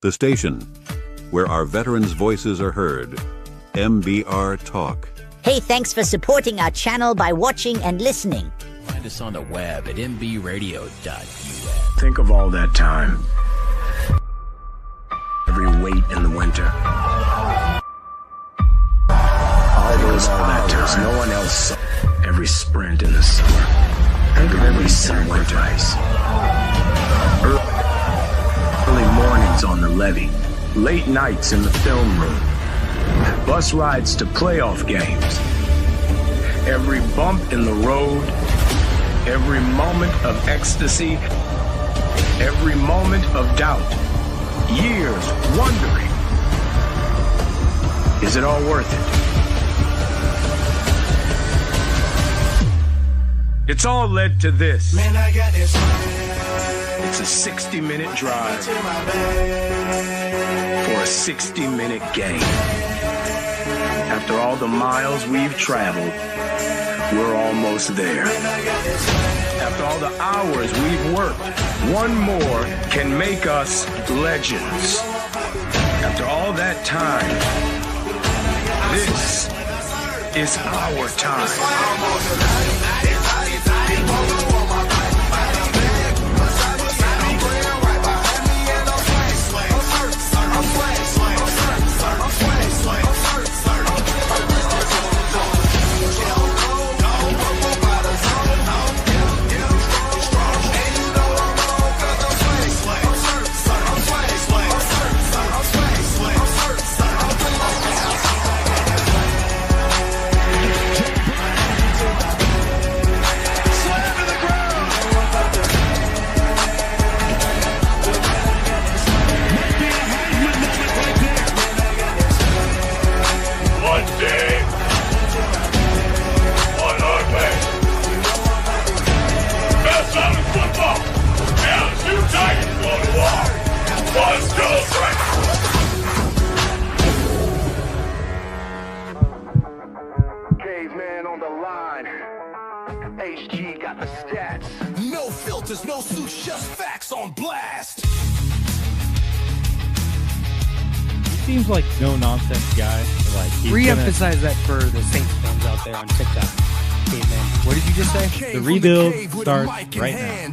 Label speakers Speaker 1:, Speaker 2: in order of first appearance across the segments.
Speaker 1: The station where our veterans' voices are heard. MBR Talk.
Speaker 2: Hey, thanks for supporting our channel by watching and listening.
Speaker 3: Find us on the web at mbradio.us.
Speaker 4: Think of all that time. Every wait in the winter. All that time. No one else saw. Every sprint in the summer. Every sacrifice. Early mornings on the levee. Late nights in the film room. Bus rides to playoff games. Every bump in the road. Every moment of ecstasy. Every moment of doubt. Years wondering, is it all worth it? It's all led to this. Man, I got this. It's a 60-minute drive for a 60-minute game. After all the miles we've traveled, we're almost there. After all the hours we've worked, one more can make us legends. After all that time, this is our time. Caveman on the line. HG got the stats.
Speaker 5: No filters, no suits, just facts on blast.
Speaker 6: Seems like no nonsense guy. Like
Speaker 7: re-emphasize that for the Saints fans out there on TikTok. Caveman. What did you just say?
Speaker 6: The rebuild starts right now.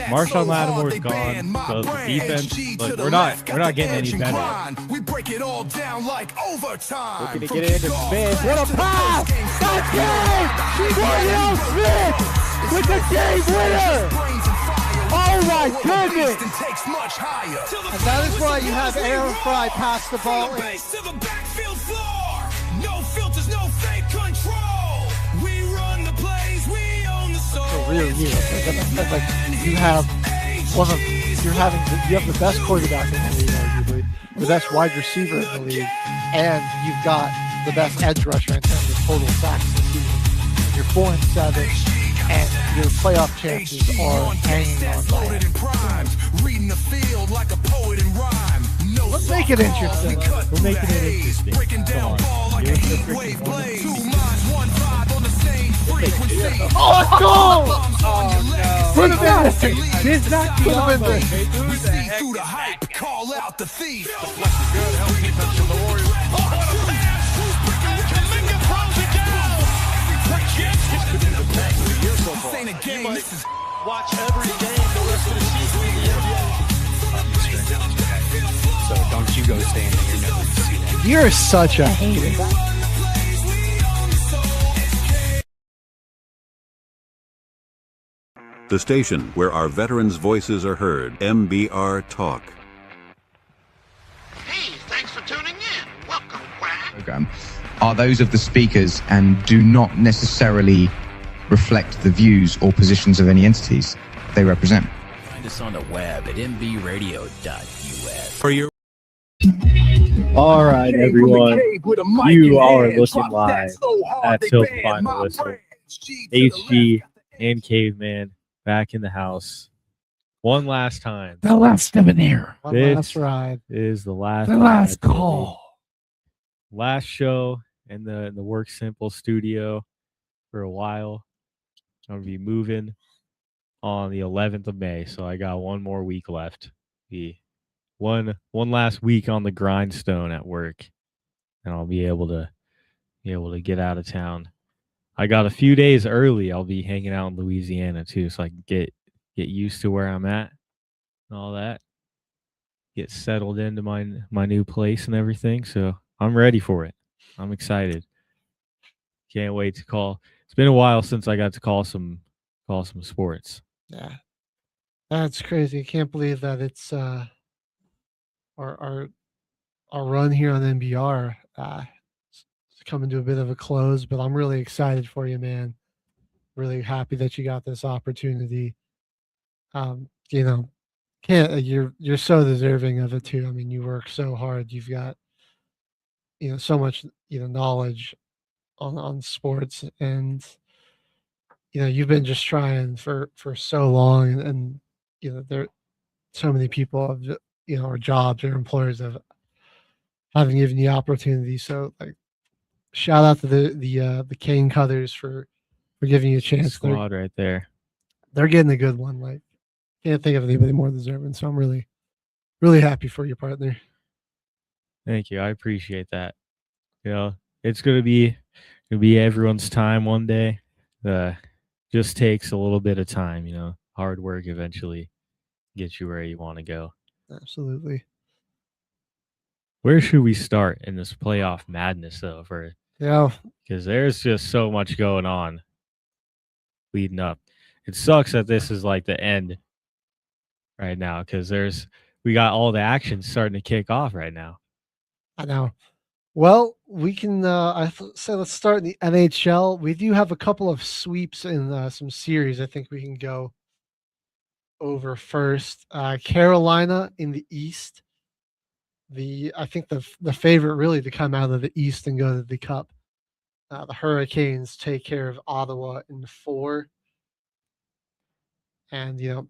Speaker 6: Marshawn Lattimore's gone, so the defense, but we're not getting any better.
Speaker 5: We break it all down like overtime.
Speaker 7: Looking to get it into Smith. What a pass! That's game! Daniel Smith with the game winner! Oh my goodness! And that is why you have Aaron Fry pass the ball.
Speaker 5: No filters, no fake control. We run the plays, we own the soul.
Speaker 7: Really, like you have you have the best quarterback in the league, arguably, the best wide receiver in the league, and you've got the best edge rusher in terms of total sacks this season. You're 4-7, and your playoff chances are hanging on by it.
Speaker 5: Reading the field like a poet in rhyme.
Speaker 7: Let's make it interesting.
Speaker 6: We're making it interesting. Come on. Give us the freaking point.
Speaker 7: Oh, let's go!
Speaker 6: Oh, no.
Speaker 7: Put him in.
Speaker 6: This not the
Speaker 7: Put him in.
Speaker 5: Through the hype, call out the thief.
Speaker 3: Watch every game the rest of the season.
Speaker 7: So don't you go stand in your nose. You're such a hater.
Speaker 1: The station where our veterans' voices are heard. MBR Talk.
Speaker 8: Hey, thanks for tuning in. Welcome, Quack.
Speaker 9: Program are those of the speakers and do not necessarily reflect the views or positions of any entities they represent.
Speaker 3: Find us on the web at mbradio.us.
Speaker 1: For your
Speaker 6: All right, everyone. You are looking live at Tilt Final Whistle. HG and Caveman back in the house. One last time.
Speaker 7: The last souvenir. One
Speaker 6: This
Speaker 7: last ride.
Speaker 6: is the last
Speaker 7: The last
Speaker 6: ride.
Speaker 7: call.
Speaker 6: Last show in the WorkSimple Studio for a while. I'm going to be moving on the 11th of May, so I got one more week left. Be one last week on the grindstone at work, and I'll be able to get out of town. I got a few days early. I'll be hanging out in Louisiana too, so I can get used to where I'm at and all that. Get settled into my new place and everything. So I'm ready for it. I'm excited. Can't wait to call. It's been a while since I got to call some sports.
Speaker 7: Yeah, that's crazy. I can't believe that it's our run here on MBR. It's coming to a bit of a close, but I'm really excited for you, man. Really happy that you got this opportunity. You know, you're so deserving of it too. I mean, you work so hard. You've got so much knowledge on sports, and you've been just trying for so long, and there so many people have or jobs or employers haven't given you opportunity. So like, shout out to the cane cutters for giving you a chance.
Speaker 6: Squad right there.
Speaker 7: They're getting a good one. Like, can't think of anybody more deserving. So I'm really, really happy for your partner.
Speaker 6: Thank you. I appreciate that. It's gonna be everyone's time one day. Just takes a little bit of time. Hard work eventually gets you where you want to go.
Speaker 7: Absolutely.
Speaker 6: Where should we start in this playoff madness, though? Because there's just so much going on leading up. It sucks that this is like the end right now, because we got all the action starting to kick off right now.
Speaker 7: I know. Well, we can say let's start in the NHL. We do have a couple of sweeps in some series I think we can go over first. Carolina in the East. I think the favorite really to come out of the East and go to the Cup. The Hurricanes take care of Ottawa in 4. And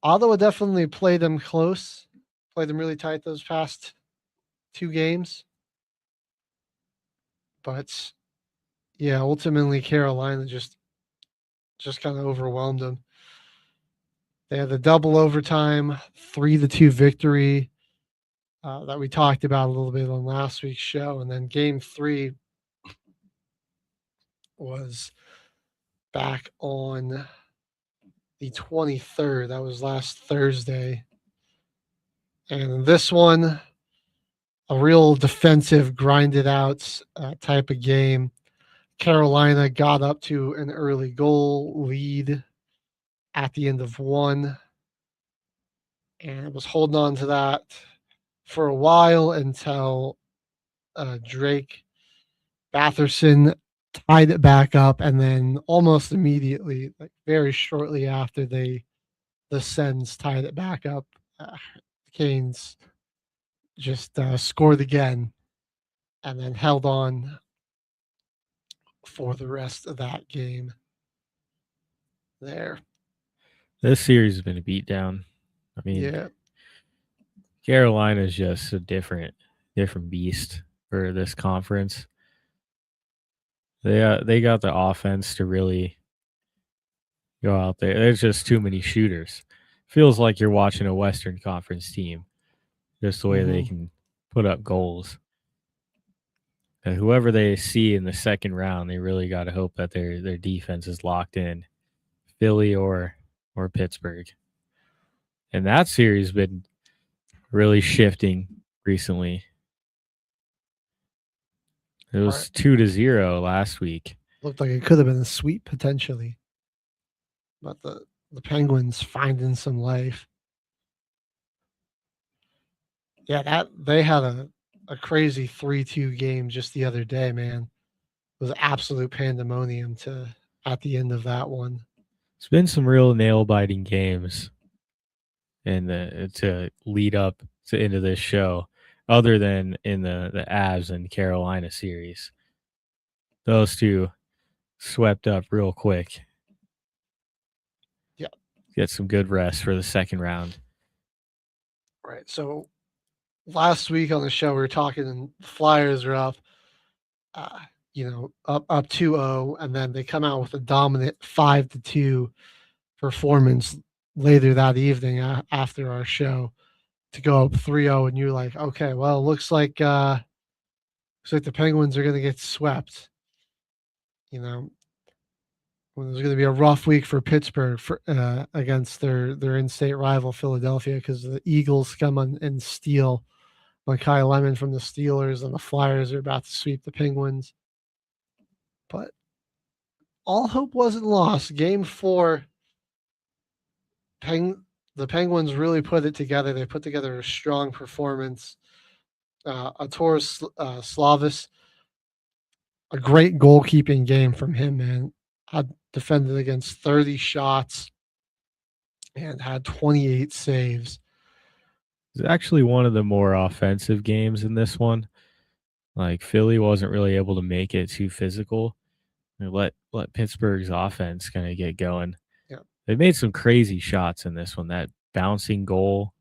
Speaker 7: Ottawa definitely played them close, played them really tight those past 2 games. But yeah, ultimately Carolina just kind of overwhelmed them. They had the double overtime 3-2 victory that we talked about a little bit on last week's show. And then game 3 was back on the 23rd. That was last Thursday. And this one, a real defensive, grinded out type of game. Carolina got up to an early goal lead at the end of 1 and was holding on to that for a while until Drake Batherson tied it back up, and then almost immediately, like very shortly after the Sens tied it back up, the Canes just scored again and then held on for the rest of that game there.
Speaker 6: This series has been a beatdown. I mean,
Speaker 7: yeah,
Speaker 6: Carolina is just a different beast for this conference. They got the offense to really go out there. There's just too many shooters. Feels like you're watching a Western Conference team, just the way they can put up goals. And whoever they see in the second round, they really got to hope that their defense is locked in, Philly or Pittsburgh. And that series has been really shifting recently. It was 2-0 last week.
Speaker 7: Looked like it could have been a sweep potentially, but the Penguins finding some life. Yeah, that they had a crazy 3-2 game just the other day, man. It was absolute pandemonium at the end of that one.
Speaker 6: It's been some real nail-biting games and to lead up into this show, other than in the Avs and Carolina series. Those two swept up real quick.
Speaker 7: Yeah.
Speaker 6: Get some good rest for the second round.
Speaker 7: Right. So last week on the show, we were talking, and the Flyers are up, up 2-0, and then they come out with a dominant 5-2 performance later that evening after our show to go up 3-0, and you're like, okay, well, looks like the Penguins are going to get swept. You know, when there's going to be a rough week for Pittsburgh against their in-state rival Philadelphia, because the Eagles come on and steal Kyle Lemon from the Steelers, and the Flyers are about to sweep the Penguins. But all hope wasn't lost. Game 4, the Penguins really put it together. They put together a strong performance. Arturas Slavis, a great goalkeeping game from him, man. Had defended against 30 shots and had 28 saves.
Speaker 6: It's actually one of the more offensive games in this one. Like, Philly wasn't really able to make it too physical. They let Pittsburgh's offense kind of get going.
Speaker 7: Yeah.
Speaker 6: They made some crazy shots in this one. That bouncing goal,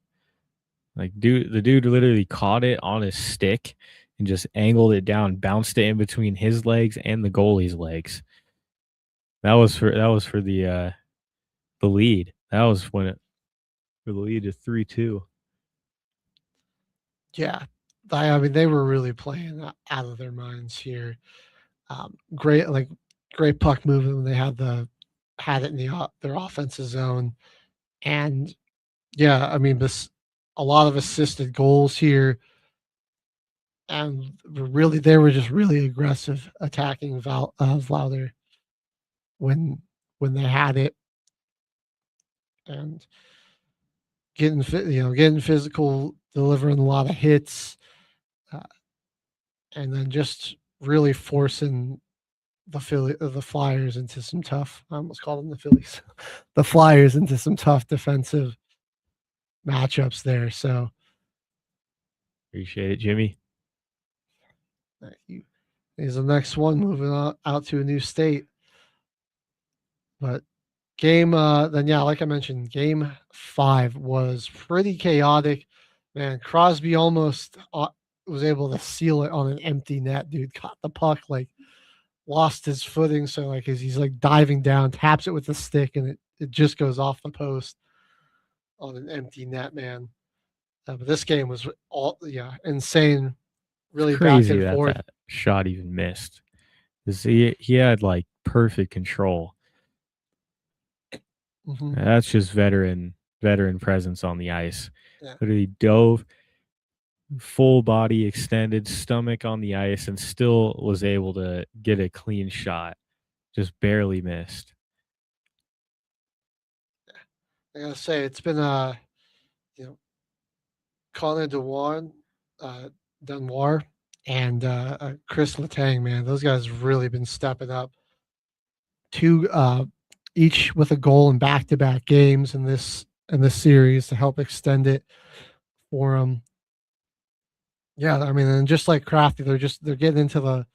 Speaker 6: like the dude literally caught it on his stick and just angled it down, bounced it in between his legs and the goalie's legs. That was for the lead. That was for the lead to 3-2.
Speaker 7: Yeah, I mean, they were really playing out of their minds here. Great puck movement when they had it in their offensive zone, and yeah, I mean, a lot of assisted goals here, and really they were just really aggressive attacking Vlauder when they had it, and getting physical, delivering a lot of hits, and then just really forcing the Flyers into some tough. I almost called them the Phillies, the Flyers into some tough defensive matchups there. So
Speaker 6: appreciate it, Jimmy.
Speaker 7: thank you. Here's the next one, moving out to a new state. But like I mentioned, game 5 was pretty chaotic. Man, Crosby almost was able to seal it on an empty net. Dude caught the puck, like lost his footing. So like as he's like diving down, taps it with the stick, and it just goes off the post on an empty net, man. But this game was insane. Really
Speaker 6: it's crazy
Speaker 7: back and forth.
Speaker 6: That shot even missed. He had like perfect control.
Speaker 7: Mm-hmm.
Speaker 6: That's just veteran presence on the ice.
Speaker 7: Yeah.
Speaker 6: Literally dove, full body extended, stomach on the ice, and still was able to get a clean shot. Just barely missed.
Speaker 7: I gotta say, it's been Connor Denoir and Chris Letang, man. Those guys have really been stepping up. 2 each with a goal in back-to-back games in this series to help extend it for them. Yeah, I mean, and just like Crafty, they're getting into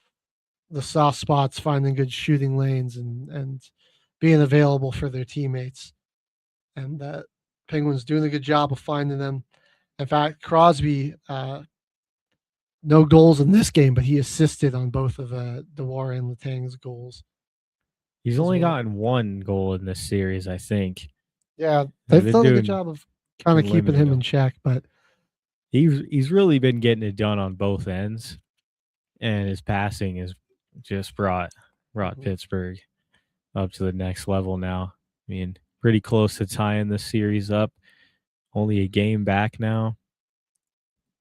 Speaker 7: the soft spots, finding good shooting lanes, and being available for their teammates. And Penguins doing a good job of finding them. In fact, Crosby, no goals in this game, but he assisted on both of Dewar and Letang's goals.
Speaker 6: He's only gotten 1 goal in this series, I think.
Speaker 7: Yeah, they've done a good job of kind of keeping him in check, but
Speaker 6: he's really been getting it done on both ends, and his passing has just brought Pittsburgh up to the next level now. I mean, pretty close to tying the series up. Only a game back now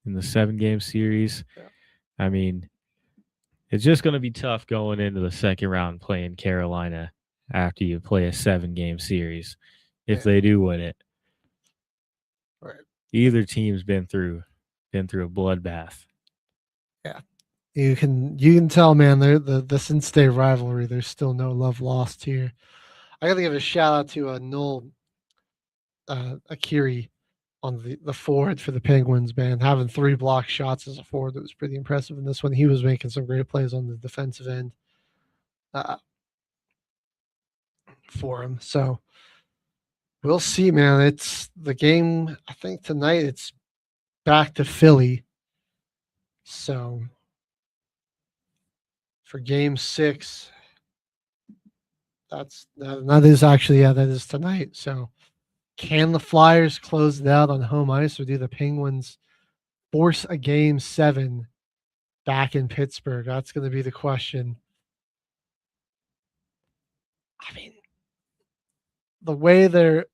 Speaker 6: in the 7-game series.
Speaker 7: Yeah.
Speaker 6: I mean, it's just going to be tough going into the second round playing Carolina after you play a 7-game series if they do win it.
Speaker 7: Right.
Speaker 6: Either team's been through a bloodbath.
Speaker 7: Yeah. You can tell, man, the in-state rivalry, there's still no love lost here. I got to give a shout out to Noel Akiri on the forward for the Penguins, man. Having 3 block shots as a forward, that was pretty impressive in this one. He was making some great plays on the defensive end for him. So we'll see, man. It's the game, I think tonight it's back to Philly. So for game 6, that is tonight. So Can the Flyers close it out on home ice, or do the Penguins force a Game 7 back in Pittsburgh? That's going to be the question. I mean, the way they're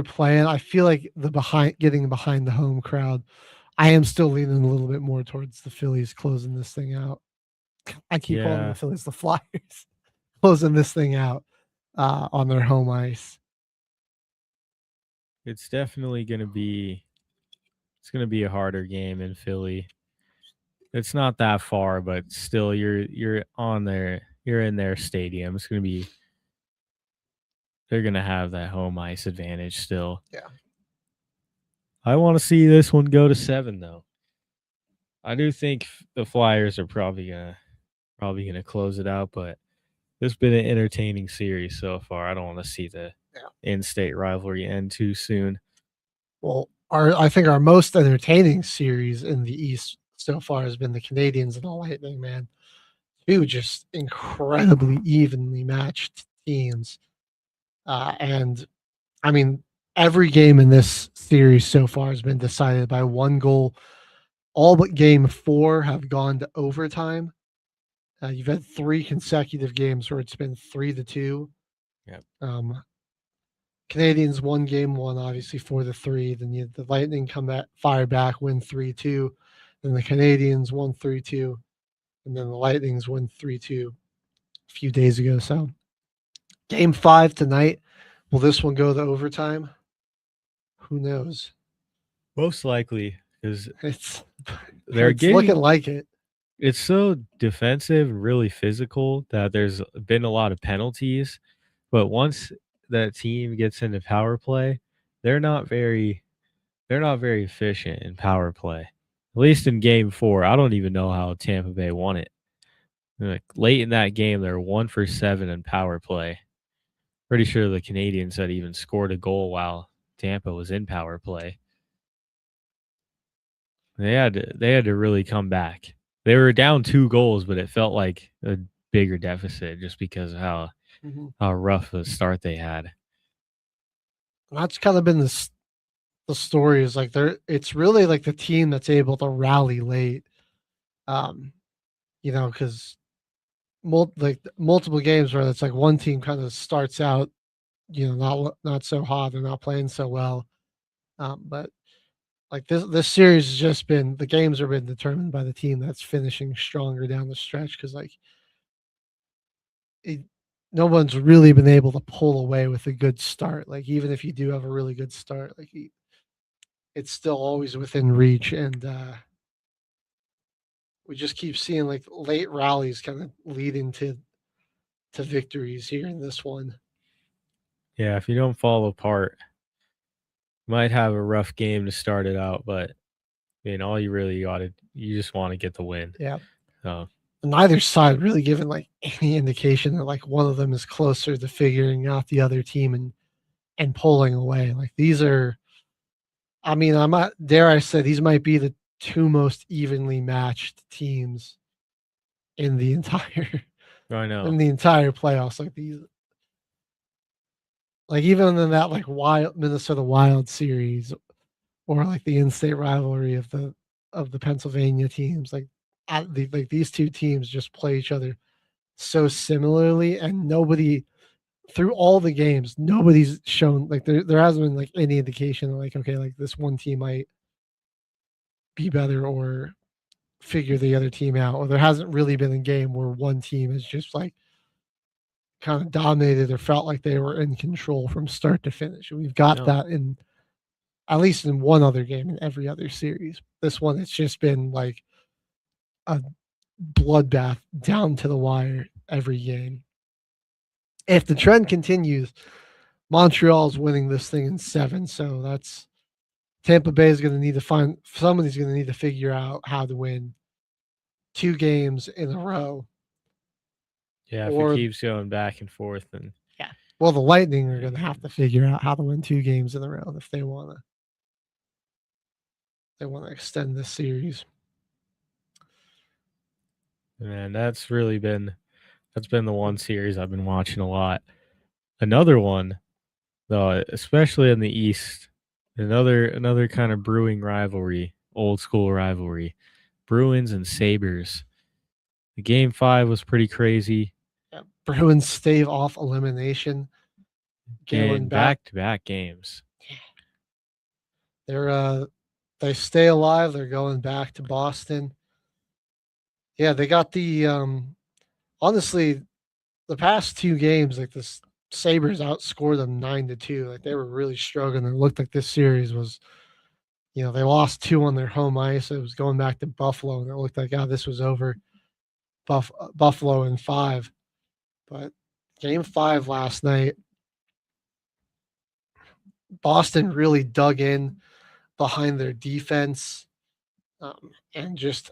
Speaker 7: playing, I feel like getting behind the home crowd. I am still leaning a little bit more towards the Phillies closing this thing out. I keep calling the Phillies the Flyers closing this thing out on their home ice.
Speaker 6: It's definitely going to be a harder game in Philly. It's not that far, but still you're on there. You're in their stadium. It's going to be they're going to have that home ice advantage still.
Speaker 7: Yeah.
Speaker 6: I want to see this one go to 7 though. I do think the Flyers are probably gonna close it out, but it's been an entertaining series so far. I don't want to see the in-state rivalry end too soon.
Speaker 7: Well, I think our most entertaining series in the East so far has been the Canadiens and the Lightning, man. Two just incredibly evenly matched teams. And I mean, every game in this series so far has been decided by one goal. All but game 4 have gone to overtime. You've had 3 consecutive games where it's been 3-2.
Speaker 6: Yep.
Speaker 7: Canadians won game 1, obviously 4-3. Then the Lightning come back, fire back, win 3-2. Then the Canadians won 3-2, and then the Lightnings win 3-2 a few days ago. So, game 5 tonight. Will this one go to overtime? Who knows?
Speaker 6: Most likely, because
Speaker 7: it's looking like it.
Speaker 6: It's so defensive and really physical that there's been a lot of penalties. But once that team gets into power play, they're not very efficient in power play. At least in game 4. I don't even know how Tampa Bay won it. Like late in that game, they're 1 for 7 in power play. Pretty sure the Canadians had even scored a goal while Tampa was in power play. They had to really come back. They were down 2 goals, but it felt like a bigger deficit just because of how rough a start they had.
Speaker 7: That's kind of been the story is like it's really like the team that's able to rally late. Because multiple games where it's like one team kind of starts out, not so hot, they're not playing so well. But like this series has just been, the games have been determined by the team that's finishing stronger down the stretch, because like no one's really been able to pull away with a good start. Like even if you do have a really good start, like it's still always within reach, and we just keep seeing like late rallies kind of leading to victories here in this one.
Speaker 6: Yeah, if you don't fall apart, you might have a rough game to start it out, but all you really you just want to get the win.
Speaker 7: Yeah.
Speaker 6: So
Speaker 7: neither side really given like any indication that like one of them is closer to figuring out the other team and pulling away. Like these are, I'm not, dare I say, these might be the 2 most evenly matched teams in the entire
Speaker 6: I know.
Speaker 7: in the entire playoffs. Like these, like even in that like Minnesota Wild series, or like the in-state rivalry of the Pennsylvania teams, like these 2 teams just play each other so similarly, and nobody through all the games, nobody's shown like there hasn't been like any indication like, okay, like this one team might be better or figure the other team out, or there hasn't really been a game where one team is just like kind of dominated or felt like they were in control from start to finish. And we've got that in at least in one other game in every other series. This one, it's just been like a bloodbath down to the wire every game. If the trend continues, Montreal's winning this thing in 7. So that's Tampa Bay is going to need to somebody's going to need to figure out how to win 2 games in a row.
Speaker 6: Yeah, if it keeps going back and forth, then
Speaker 7: well, the Lightning are going to have to figure out how to win 2 games in a row if they want to extend this series.
Speaker 6: Man, that's been the one series I've been watching a lot. Another one though, especially in the East. Another kind of brewing rivalry, old school rivalry. Bruins and Sabres. The game 5 was pretty crazy.
Speaker 7: Yeah, Bruins stave off elimination.
Speaker 6: And back-to-back games.
Speaker 7: They stay alive. They're going back to Boston. Yeah, they got the honestly, the past 2 games, like the Sabres outscored them 9-2. Like they were really struggling. It looked like this series was, they lost 2 on their home ice. It was going back to Buffalo, and it looked like, this was over. Buffalo in 5. But game 5 last night, Boston really dug in behind their defense, and just,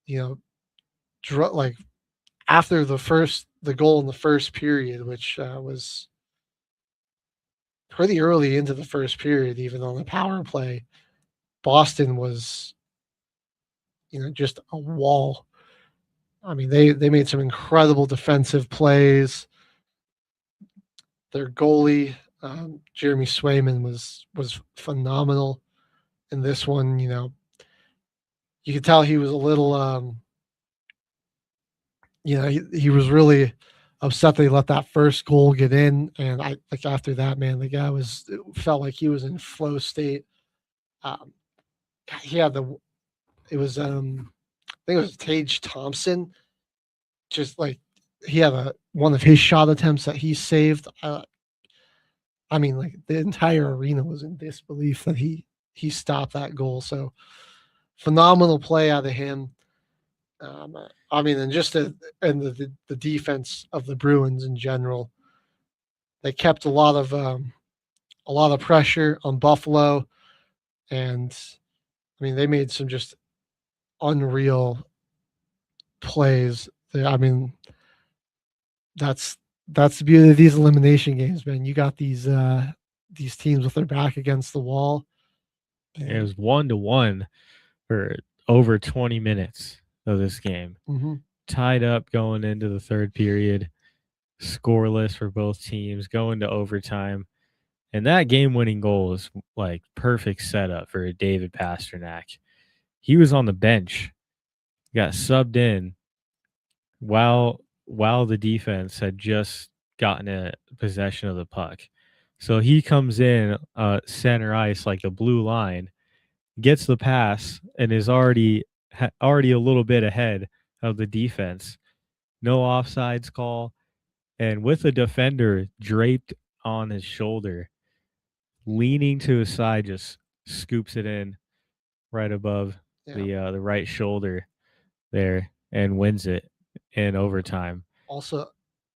Speaker 7: like after the goal in the first period, which was pretty early into the first period, even on the power play, Boston was, just a wall. I mean, they made some incredible defensive plays. Their goalie, Jeremy Swayman, was phenomenal in this one. You could tell he was a little, he was really upset that he let that first goal get in. And after that, man, the guy felt like he was in flow state. He had it was, I think it was Tage Thompson. Just like he had one of his shot attempts that he saved. I mean, like the entire arena was in disbelief that he stopped that goal. So phenomenal play out of him. I mean, and just the defense of the Bruins in general, they kept a lot of pressure on Buffalo, and I mean, they made some just unreal plays. I mean, that's the beauty of these elimination games, man. You got these teams with their back against the wall.
Speaker 6: It was 1-1 for over 20 minutes of this game.
Speaker 7: Mm-hmm.
Speaker 6: Tied up going into the third period, scoreless for both teams, going to overtime. And that game-winning goal is like perfect setup for David Pastrnak. He was on the bench, got subbed in while the defense had just gotten a possession of the puck. So he comes in center ice, like the blue line, gets the pass, and is already a little bit ahead of the defense. No offsides call, and with a defender draped on his shoulder, leaning to his side, just scoops it in right above the right shoulder there and wins it in overtime.
Speaker 7: Also,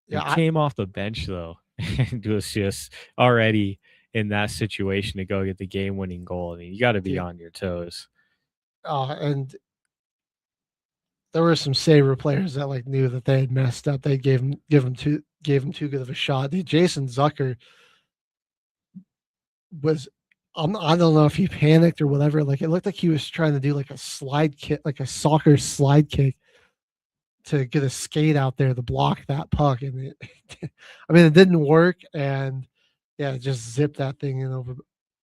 Speaker 6: it came off the bench though, and was just already in that situation to go get the game-winning goal. I mean, you got to be on your toes.
Speaker 7: And there were some Sabre players that like knew that they had messed up. They gave him too good of a shot. Jason Zucker was, I don't know if he panicked or whatever. Like it looked like he was trying to do like a slide kick, like a soccer slide kick, to get a skate out there to block that puck, and it didn't work, and it just zipped that thing in over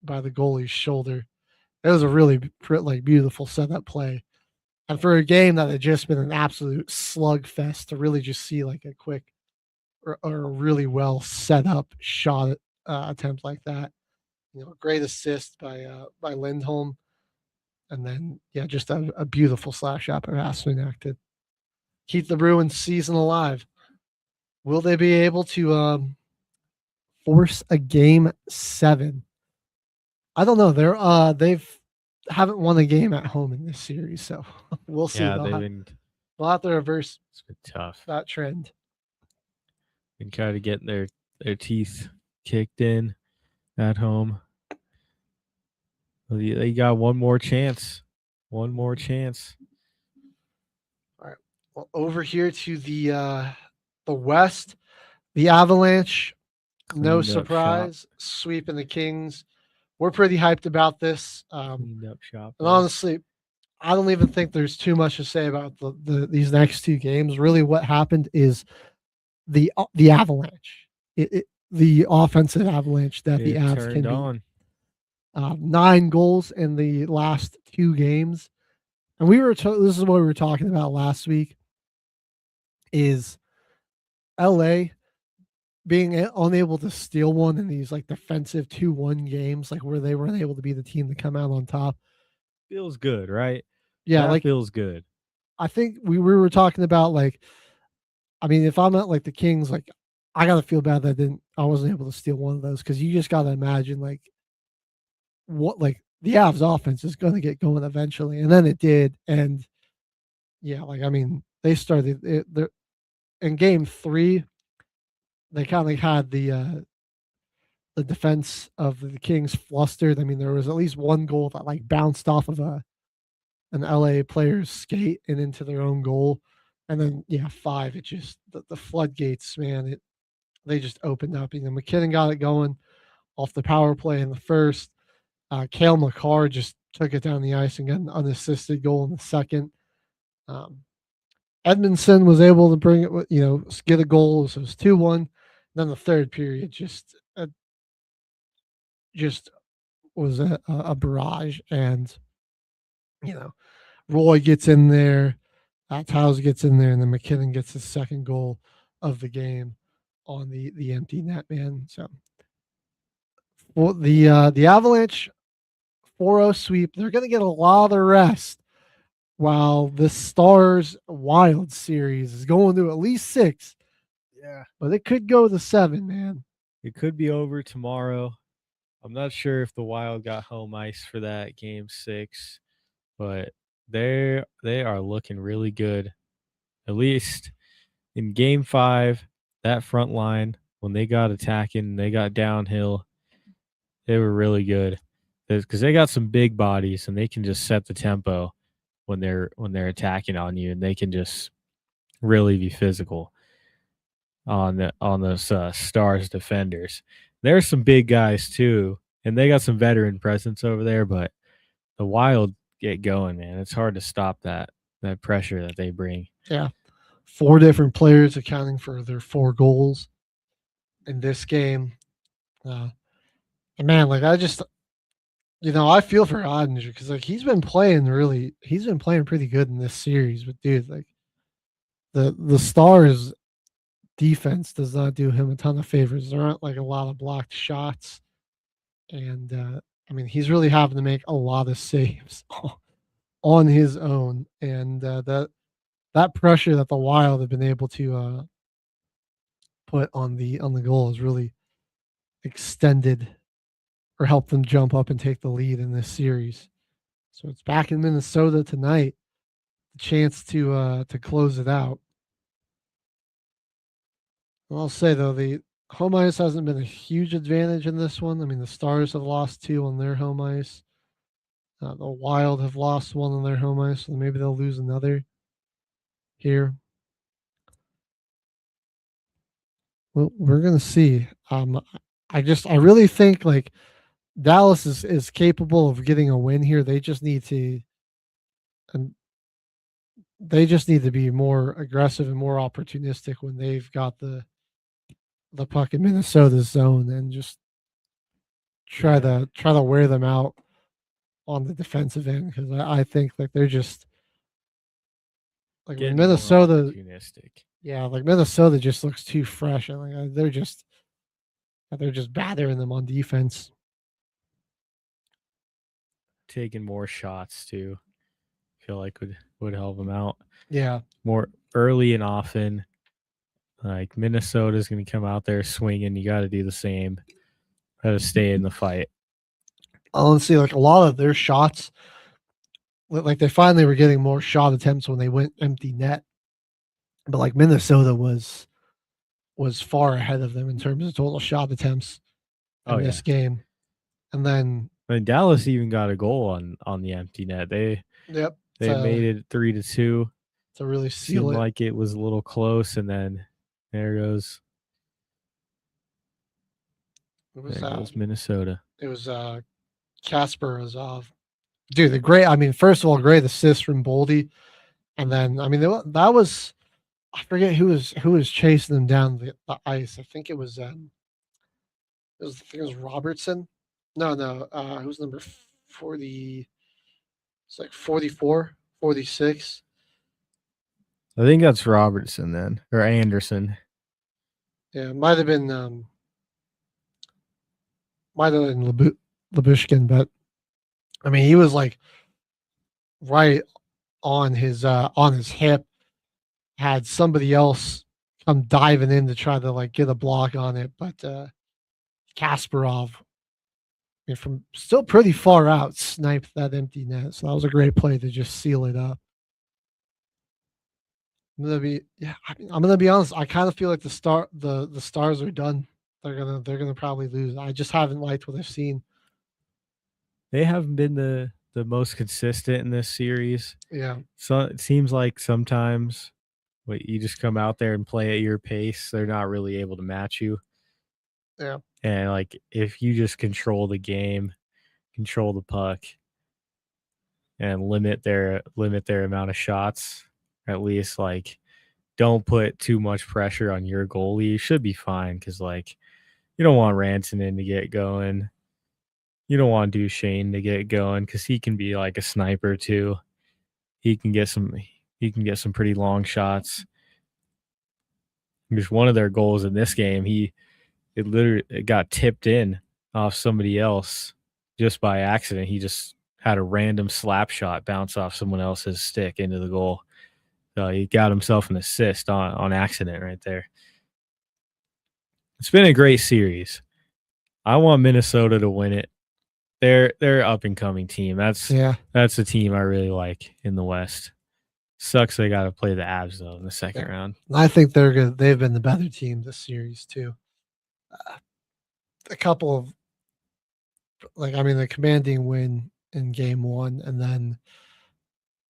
Speaker 7: by the goalie's shoulder. It was a really beautiful setup play, and for a game that had just been an absolute slugfest, to really just see like a quick or a really well set up shot attempt like that, great assist by Lindholm, and then just a beautiful slash out by Pastrnak to keep the Bruins season alive. Will they be able to force a game 7? I don't know. They haven't won a game at home in this series, so we'll see. They'll have to reverse that trend.
Speaker 6: And try to get their teeth kicked in at home. They got one more chance. One more chance.
Speaker 7: All right. Well, over here to the West, the Avalanche, no surprise, sweeping the Kings. We're pretty hyped about this.
Speaker 6: Cleaned up shop.
Speaker 7: And honestly, I don't even think there's too much to say about these next 2 games. Really, what happened is the Avalanche. the offensive avalanche that the
Speaker 6: It
Speaker 7: Avs
Speaker 6: turned
Speaker 7: can be.
Speaker 6: on.
Speaker 7: 9 goals in the last 2 games. And this is what we were talking about last week, is LA being unable to steal one in these like defensive 2-1 games, like where they weren't able to be the team to come out on top.
Speaker 6: Feels good, right?
Speaker 7: Yeah,
Speaker 6: that
Speaker 7: like
Speaker 6: feels good.
Speaker 7: I think we were talking about, like, I mean, if I'm at like the Kings, like I gotta feel bad that I wasn't able to steal one of those, because you just gotta imagine like what, like, the Avs offense is gonna get going eventually, and then it did, and yeah, like, I mean, they started it in game 3. They kind of had the defense of the Kings flustered. I mean, there was at least one goal that like bounced off of an LA player's skate and into their own goal, and then 5. It just the floodgates, man. They just opened up. McKinnon got it going off the power play in the first. Cale Makar just took it down the ice and got an unassisted goal in the second. Edmondson was able to bring it, get a goal, so it was 2-1. Then the third period just was a barrage, and Roy gets in there, Towers gets in there, and then McKinnon gets his second goal of the game on the empty net, man. So, well, the Avalanche 4-0 sweep. They're going to get a lot of rest, while the Stars Wild series is going to at least 6.
Speaker 6: Yeah,
Speaker 7: but it could go to 7, man.
Speaker 6: It could be over tomorrow. I'm not sure if the Wild got home ice for that game 6, but they are looking really good. At least in game 5, that front line, when they got attacking, they got downhill, they were really good, because they got some big bodies and they can just set the tempo when they're attacking on you, and they can just really be physical on those Stars defenders. There's some big guys too, and they got some veteran presence over there, but the Wild get going, man. It's hard to stop that pressure that they bring.
Speaker 7: Yeah. 4 different players accounting for their 4 goals in this game. And man, like, I just, I feel for Ottinger, because like he's been playing pretty good in this series. But dude, like the Stars defense does not do him a ton of favors. There aren't like a lot of blocked shots, and I mean, he's really having to make a lot of saves on his own, and that pressure that the Wild have been able to put on the goal has really extended or helped them jump up and take the lead in this series. So it's back in Minnesota tonight, the chance to close it out. I'll say, though, the home ice hasn't been a huge advantage in this one. I mean, the Stars have lost 2 on their home ice. The Wild have lost 1 on their home ice, so maybe they'll lose another here. Well, we're gonna see. I really think like Dallas is capable of getting a win here. They just need to be more aggressive and more opportunistic when they've got the puck in Minnesota's zone, and just try to wear them out on the defensive end, because I think like they're just like Minnesota. Yeah, like Minnesota just looks too fresh, and like they're just battering them on defense,
Speaker 6: taking more shots too. I feel like would help them out.
Speaker 7: Yeah,
Speaker 6: more early and often. Like Minnesota's going to come out there swinging. You got to do the same. Got to stay in the fight.
Speaker 7: Honestly, like a lot of their shots, like they finally were getting more shot attempts when they went empty net, but like Minnesota was far ahead of them in terms of total shot attempts in this game. And then
Speaker 6: Dallas even got a goal on the empty net. They made it 3-2
Speaker 7: to really seal
Speaker 6: Seemed
Speaker 7: it.
Speaker 6: like it was a little close, and then there goes Minnesota.
Speaker 7: It was Kasper Azov. Dude, first of all, great assist from Boldy. And then, I mean, that was, I forget who was chasing them down the ice. I think it was I think it was Robertson. No, who's number 40? It's like 44, 46.
Speaker 6: I think that's Robertson then, or Anderson.
Speaker 7: Yeah, might have been Labushkin, but I mean, he was like right on his hip. Had somebody else come diving in to try to like get a block on it, but Kasparov, I mean, from still pretty far out, sniped that empty net. So that was a great play to just seal it up. I'm gonna be honest. I kind of feel like the Stars are done. They're gonna probably lose. I just haven't liked what I've seen.
Speaker 6: They haven't been the most consistent in this series.
Speaker 7: Yeah.
Speaker 6: So it seems like sometimes you just come out there and play at your pace, they're not really able to match you.
Speaker 7: Yeah.
Speaker 6: And like if you just control the game, control the puck, and limit their amount of shots, at least like don't put too much pressure on your goalie, you should be fine, because like you don't want Rantanen to get going. You don't want Duchesne to get going because he can be like a sniper too. He can get some pretty long shots. Just one of their goals in this game, it got tipped in off somebody else just by accident. He just had a random slap shot bounce off someone else's stick into the goal. So he got himself an assist on accident right there. It's been a great series. I want Minnesota to win it. They're up and coming team. That's the team I really like in the West. Sucks they got to play the Avs though in the second round.
Speaker 7: I think they're good. They've been the better team this series too. A couple of the commanding win in game 1, and then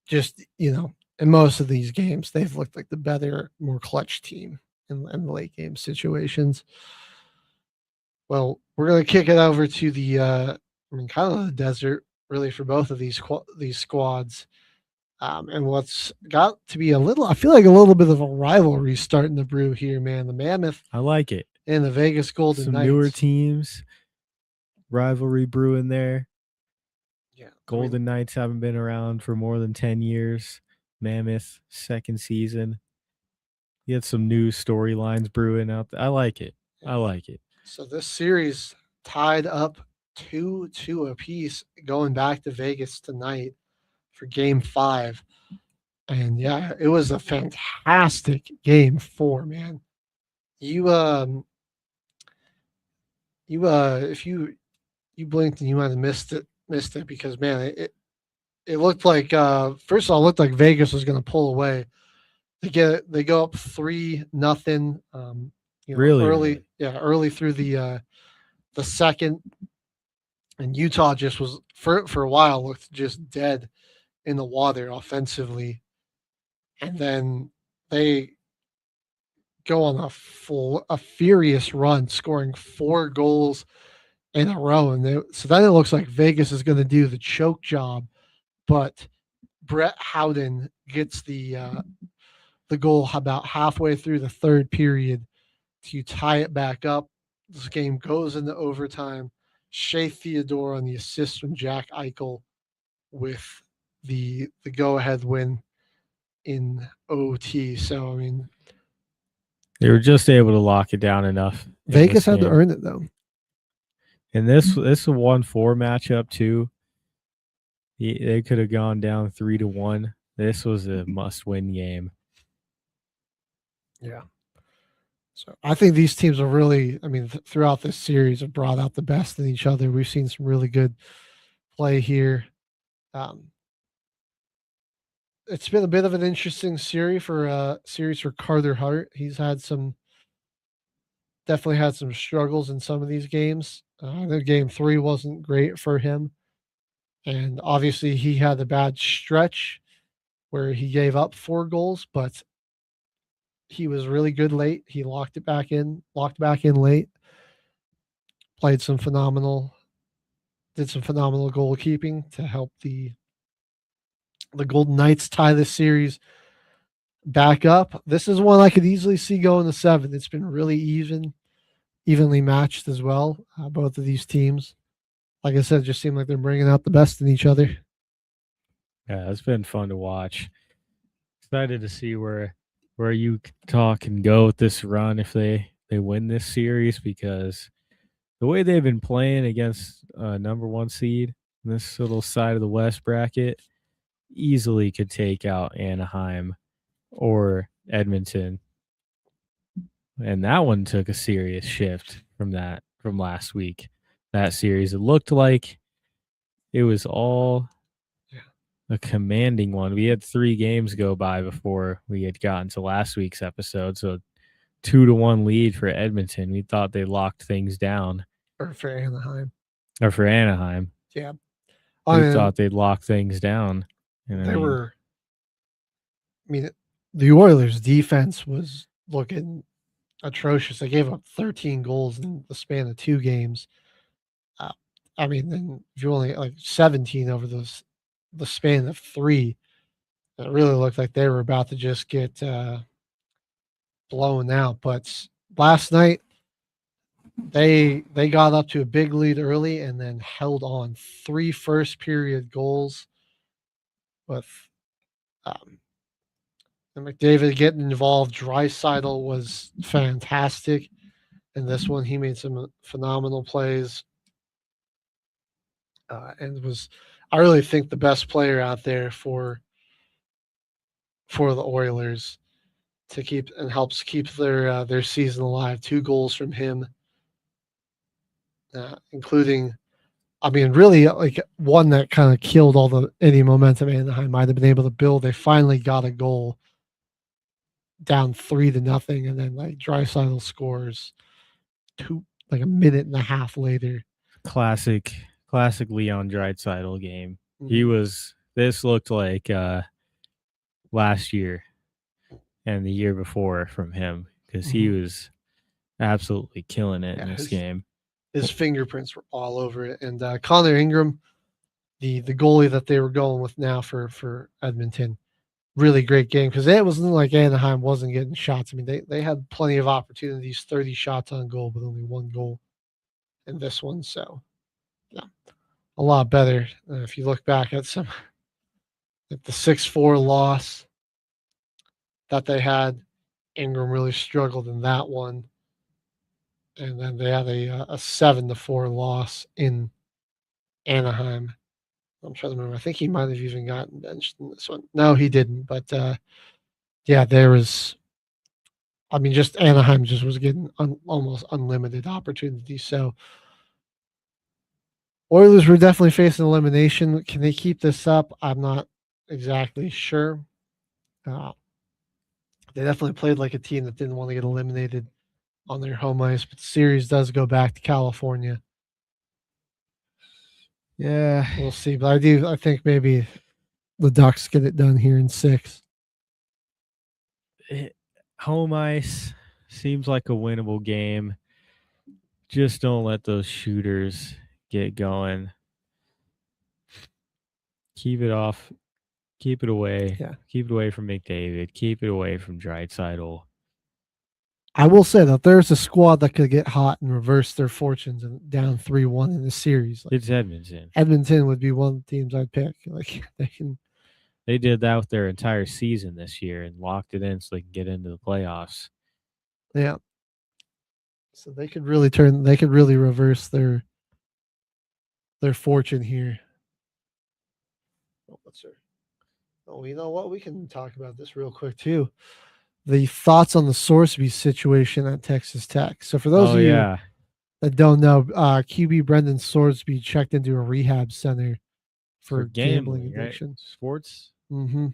Speaker 7: just in most of these games they've looked like the better, more clutch team in the late game situations. Well, we're gonna kick it over to the kind of the desert, really, for both of these squads. And what's got to be I feel like a little bit of a rivalry starting to brew here, man. The Mammoth,
Speaker 6: I like it,
Speaker 7: and the Vegas Golden Knights.
Speaker 6: Newer teams, rivalry brewing there.
Speaker 7: Yeah,
Speaker 6: Golden Knights haven't been around for more than 10 years. Mammoth, second season. You had some new storylines brewing out there. I like it.
Speaker 7: Yeah.
Speaker 6: I like it.
Speaker 7: So this series tied up 2-2 apiece, going back to Vegas tonight for Game 5, and yeah, it was a fantastic Game 4, man. If you blinked and you might have missed it because man, it looked like first of all, it looked like Vegas was going to pull away. They go up 3-0.
Speaker 6: Really?
Speaker 7: Early through the second. And Utah just was for a while looked just dead in the water offensively, and then they go on a furious run, scoring 4 goals in a row, and so then it looks like Vegas is going to do the choke job, but Brett Howden gets the goal about halfway through the third period to tie it back up. This game goes into overtime. Shea Theodore on the assist from Jack Eichel with the go-ahead win in OT. So, I mean,
Speaker 6: they were just able to lock it down enough.
Speaker 7: Vegas had to earn it, though.
Speaker 6: And this is a 1-4 matchup, too. They could have gone down 3-1. This was a must-win game.
Speaker 7: Yeah. So I think these teams are really, throughout this series have brought out the best in each other. We've seen some really good play here. It's been a bit of an interesting series for Carter Hart. He's definitely had some struggles in some of these games. The Game 3 wasn't great for him. And obviously he had a bad stretch where he gave up 4 goals, but he was really good late. He locked back in late. Did some phenomenal goalkeeping to help the Golden Knights tie this series back up. This is one I could easily see going to 7. It's been really even evenly matched as well. Both of these teams, like I said, just seem like they're bringing out the best in each other.
Speaker 6: Yeah, it's been fun to watch. Excited to see where Utah can go with this run if they win this series, because the way they've been playing against number 1 seed in this little side of the West bracket easily could take out Anaheim or Edmonton. And that one took a serious shift from last week. That series, it looked like it was all a commanding one. We had 3 games go by before we had gotten to last week's episode. So 2-1 lead for Edmonton. We thought they locked things down.
Speaker 7: Or for Anaheim.
Speaker 6: Yeah. We thought they'd lock things down.
Speaker 7: The Oilers' defense was looking atrocious. They gave up 13 goals in the span of 2 games. Then if you only like 17 over the span of 3, it really looked like they were about to just get blown out. But last night, they got up to a big lead early and then held on. 3 first period goals with and McDavid getting involved. Draisaitl was fantastic in this one. He made some phenomenal plays. And was, I really think, the best player out there for the Oilers to keep and helps keep their season alive. 2 goals from him, including, really like one that kind of killed any momentum Anaheim might have been able to build. They finally got a goal down 3-0, and then like Draisaitl scores a minute and a half later.
Speaker 6: Classic Leon Draisaitl game. This looked like last year and the year before from him, because he was absolutely killing it in this game.
Speaker 7: His fingerprints were all over it. And Connor Ingram, the goalie that they were going with now for Edmonton, really great game, because it wasn't like Anaheim wasn't getting shots. They had plenty of opportunities, 30 shots on goal, but only 1 goal in this one. So, yeah, a lot better. If you look back at the 6-4 loss that they had, Ingram really struggled in that one. And then they had a 7-4 loss in Anaheim. I'm trying to remember. I think he might have even gotten benched in this one. No, he didn't. But there was. Just Anaheim just was getting almost unlimited opportunities. So Oilers were definitely facing elimination. Can they keep this up? I'm not exactly sure. They definitely played like a team that didn't want to get eliminated on their home ice, but the series does go back to California.
Speaker 6: Yeah,
Speaker 7: we'll see. But I think maybe the Ducks get it done here in 6.
Speaker 6: Home ice seems like a winnable game. Just don't let those shooters get going. Keep it off. Keep it away.
Speaker 7: Yeah.
Speaker 6: Keep it away from McDavid. Keep it away from Draisaitl.
Speaker 7: I will say that there's a squad that could get hot and reverse their fortunes and down 3-1 in the series.
Speaker 6: It's Edmonton.
Speaker 7: Edmonton would be one of the teams I'd pick.
Speaker 6: They did that with their entire season this year and locked it in so they can get into the playoffs.
Speaker 7: Yeah. So they could really reverse their fortune here. Oh, you know what? We can talk about this real quick too. The thoughts on the Sorsby situation at Texas Tech. So for those of you that don't know, QB Brendan Sorsby checked into a rehab center for gambling addiction.
Speaker 6: Right? Sports.
Speaker 7: Mm-hmm.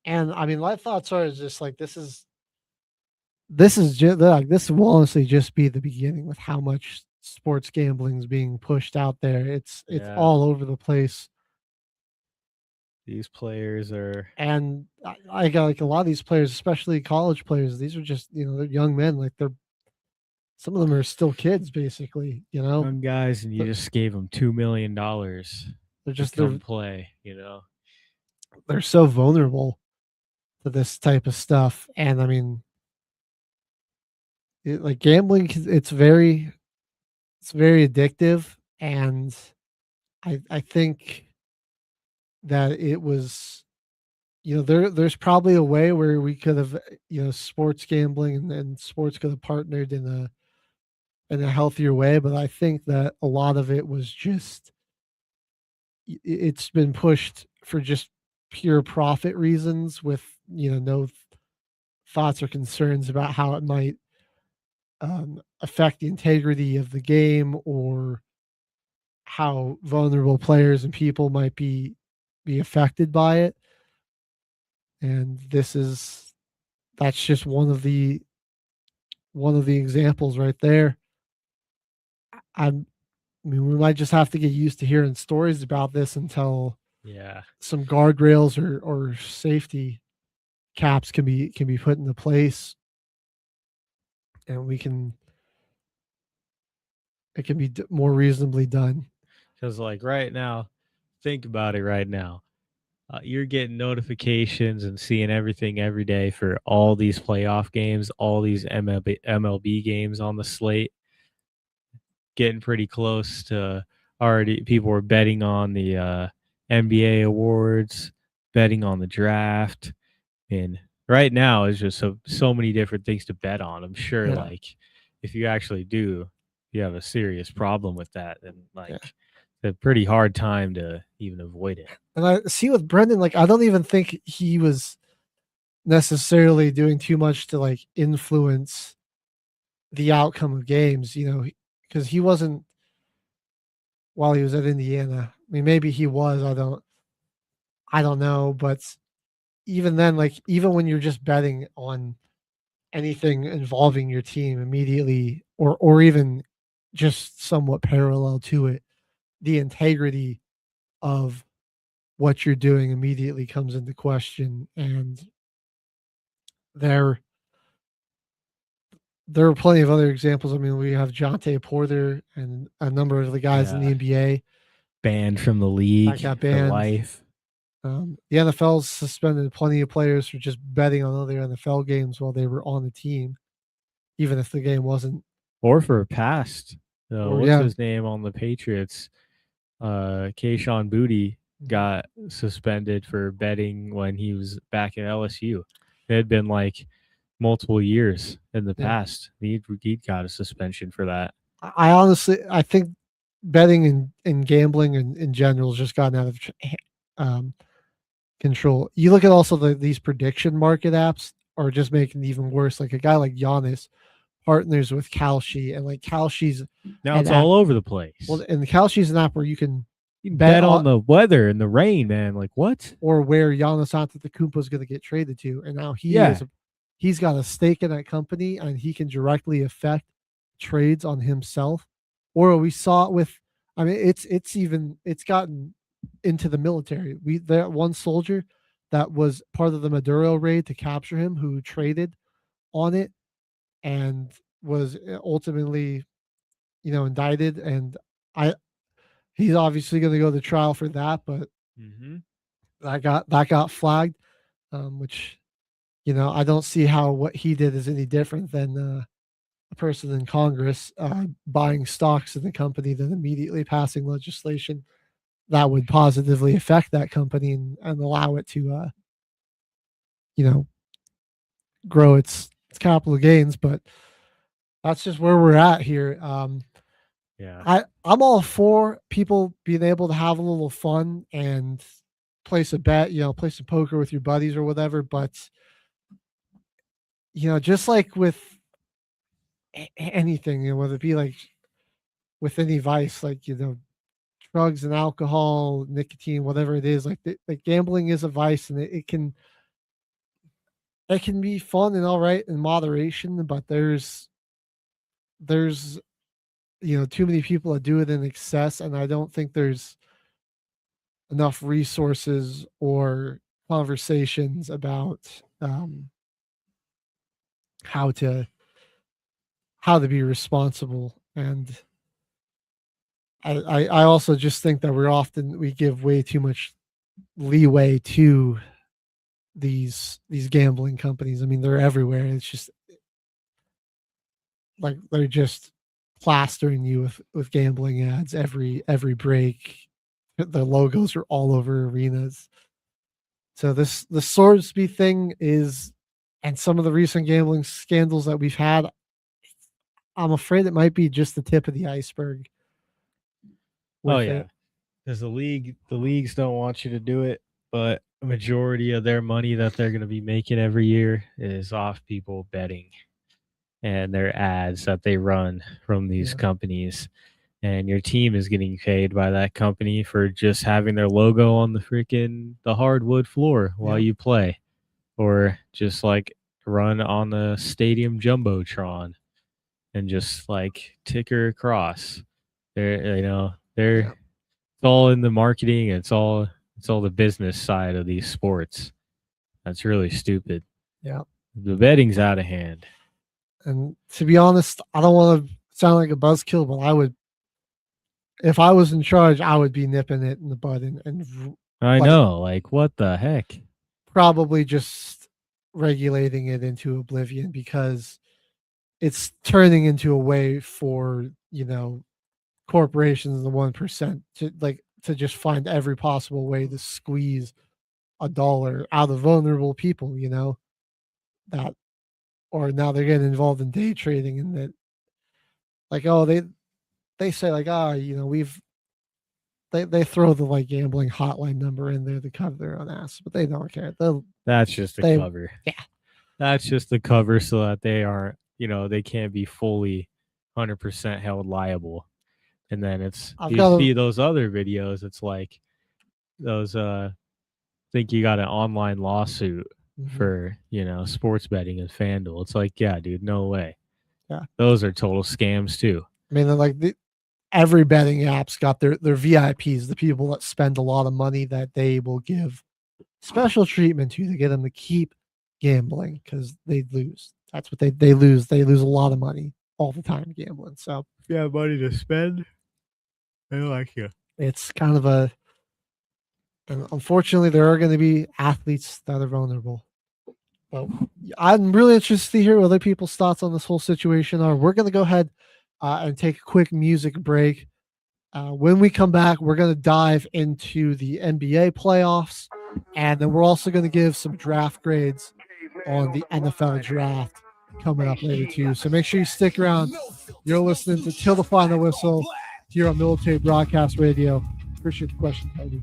Speaker 7: And my thoughts are just like this will honestly just be the beginning with how much sports gambling is being pushed out there. It's all over the place.
Speaker 6: These players are,
Speaker 7: and I got like a lot of these players, especially college players. These are just they're young men. Like some of them are still kids, basically.
Speaker 6: Young guys, and you just gave them $2 million.
Speaker 7: They're just
Speaker 6: to play.
Speaker 7: They're so vulnerable to this type of stuff, and like gambling, it's very addictive, and I think that it was, there's probably a way where we could have, sports gambling and sports could have partnered in a healthier way, but I think that a lot of it was just it's been pushed for just pure profit reasons with, no thoughts or concerns about how it might affect the integrity of the game, or how vulnerable players and people might be affected by it. And that's just one of the examples right there. I mean, we might just have to get used to hearing stories about this until
Speaker 6: Yeah.
Speaker 7: some guardrails or safety caps can be put into place, and it can be more reasonably done.
Speaker 6: Because like right now, think about it right now. You're getting notifications and seeing everything every day for all these playoff games, all these MLB games on the slate. Getting pretty close to already. People were betting on the NBA awards, betting on the draft, and right now is just so many different things to bet on. I'm sure,
Speaker 7: Yeah.
Speaker 6: like, if you actually do, you have a serious problem with that, and like, it's a pretty hard time to even avoid it.
Speaker 7: And I see with Brendan, like, I don't even think he was necessarily doing too much to like influence the outcome of games, because he wasn't while he was at Indiana. I mean, maybe he was. I don't know, but even then, like, even when you're just betting on anything involving your team immediately, or even just somewhat parallel to it, the integrity of what you're doing immediately comes into question. And there are plenty of other examples. I mean, we have Jonte Porter and a number of the guys in the NBA
Speaker 6: Banned from the league
Speaker 7: that got
Speaker 6: for
Speaker 7: banned.
Speaker 6: life.
Speaker 7: The NFL's suspended plenty of players for just betting on other NFL games while they were on the team, even if the game wasn't.
Speaker 6: Or for past.
Speaker 7: Or,
Speaker 6: What's
Speaker 7: yeah.
Speaker 6: his name on the Patriots? Kayshon Boutte got suspended for betting when he was back at LSU. It had been like multiple years in the past. He got a suspension for that.
Speaker 7: I honestly, I think betting and gambling in general has just gotten out of control. You look at also these prediction market apps are just making it even worse. Like a guy like Giannis partners with Kalshi, and like Kalshi's
Speaker 6: now it's all over the place.
Speaker 7: Well, and Kalshi's an app where you can
Speaker 6: bet on the weather and the rain, man. Like what?
Speaker 7: Or where Giannis Antetokounmpo is going to get traded to, and now he's got a stake in that company, and he can directly affect trades on himself. Or we saw it with, I mean, it's gotten into the military. That one soldier that was part of the Maduro raid to capture him, who traded on it and was ultimately, indicted. And he's obviously going to go to trial for that, but that got flagged, which, I don't see how what he did is any different than a person in Congress buying stocks in the company, then immediately passing legislation that would positively affect that company and allow it to, grow its capital gains. But that's just where we're at here. I'm all for people being able to have a little fun and place a bet, play some poker with your buddies or whatever. But, just like with anything, whether it be like with any vice, like, drugs and alcohol, nicotine, whatever it is, like gambling is a vice, and it can be fun and all right in moderation, but there's too many people that do it in excess, and I don't think there's enough resources or conversations about how to be responsible. And I also just think that we give way too much leeway to these gambling companies. I mean, they're everywhere. It's just like they're just plastering you with gambling ads every break. The logos are all over arenas. So the Swordsby thing is, and some of the recent gambling scandals that we've had, I'm afraid it might be just the tip of the iceberg.
Speaker 6: Oh yeah, because the leagues don't want you to do it, but a majority of their money that they're going to be making every year is off people betting and their ads that they run from these companies. And your team is getting paid by that company for just having their logo on the hardwood floor while you play, or just like run on the stadium jumbotron and just like ticker across. It's all in the marketing. It's all the business side of these sports. That's really stupid.
Speaker 7: Yeah,
Speaker 6: the betting's out of hand.
Speaker 7: And to be honest, I don't want to sound like a buzzkill, but if I was in charge, I would be nipping it in the bud and
Speaker 6: I know, like what the heck?
Speaker 7: Probably just regulating it into oblivion, because it's turning into a way for, corporations, the 1%, to just find every possible way to squeeze $1 out of vulnerable people, that, or now they're getting involved in day trading, and that, like, oh, they say like, they throw the like gambling hotline number in there to cover their own ass, but they don't care.
Speaker 6: That's just a cover.
Speaker 7: Yeah.
Speaker 6: That's just the cover so that they aren't, they can't be fully 100% held liable. And then see those other videos, it's like those, think you got an online lawsuit for, sports betting and FanDuel. It's like, yeah, dude, no way.
Speaker 7: Yeah.
Speaker 6: Those are total scams too.
Speaker 7: I mean, like every betting app's got their VIPs, the people that spend a lot of money that they will give special treatment to get them to keep gambling, because they lose. That's what they lose. They lose a lot of money all the time gambling. So
Speaker 6: if you have money to spend, they like you.
Speaker 7: It's kind of and unfortunately, there are going to be athletes that are vulnerable. But I'm really interested to hear what other people's thoughts on this whole situation are. We're going to go ahead and take a quick music break. When we come back, we're going to dive into the NBA playoffs, and then we're also going to give some draft grades on the NFL draft coming up later too. So make sure you stick around. You're listening to Till the Final Whistle here on Military Broadcast Radio. Appreciate the question, Heidi.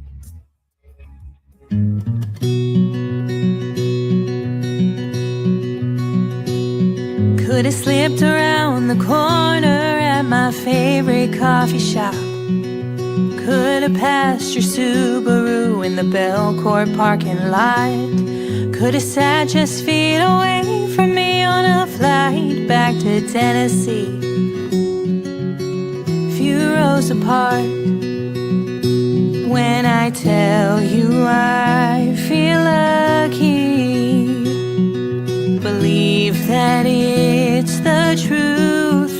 Speaker 10: Could have slipped around the corner at my favorite coffee shop. Could have passed your Subaru in the Belcourt parking lot. Could have sat just feet away from me on a flight back to Tennessee. Few rows apart. When I tell you I feel lucky, believe that it's the truth.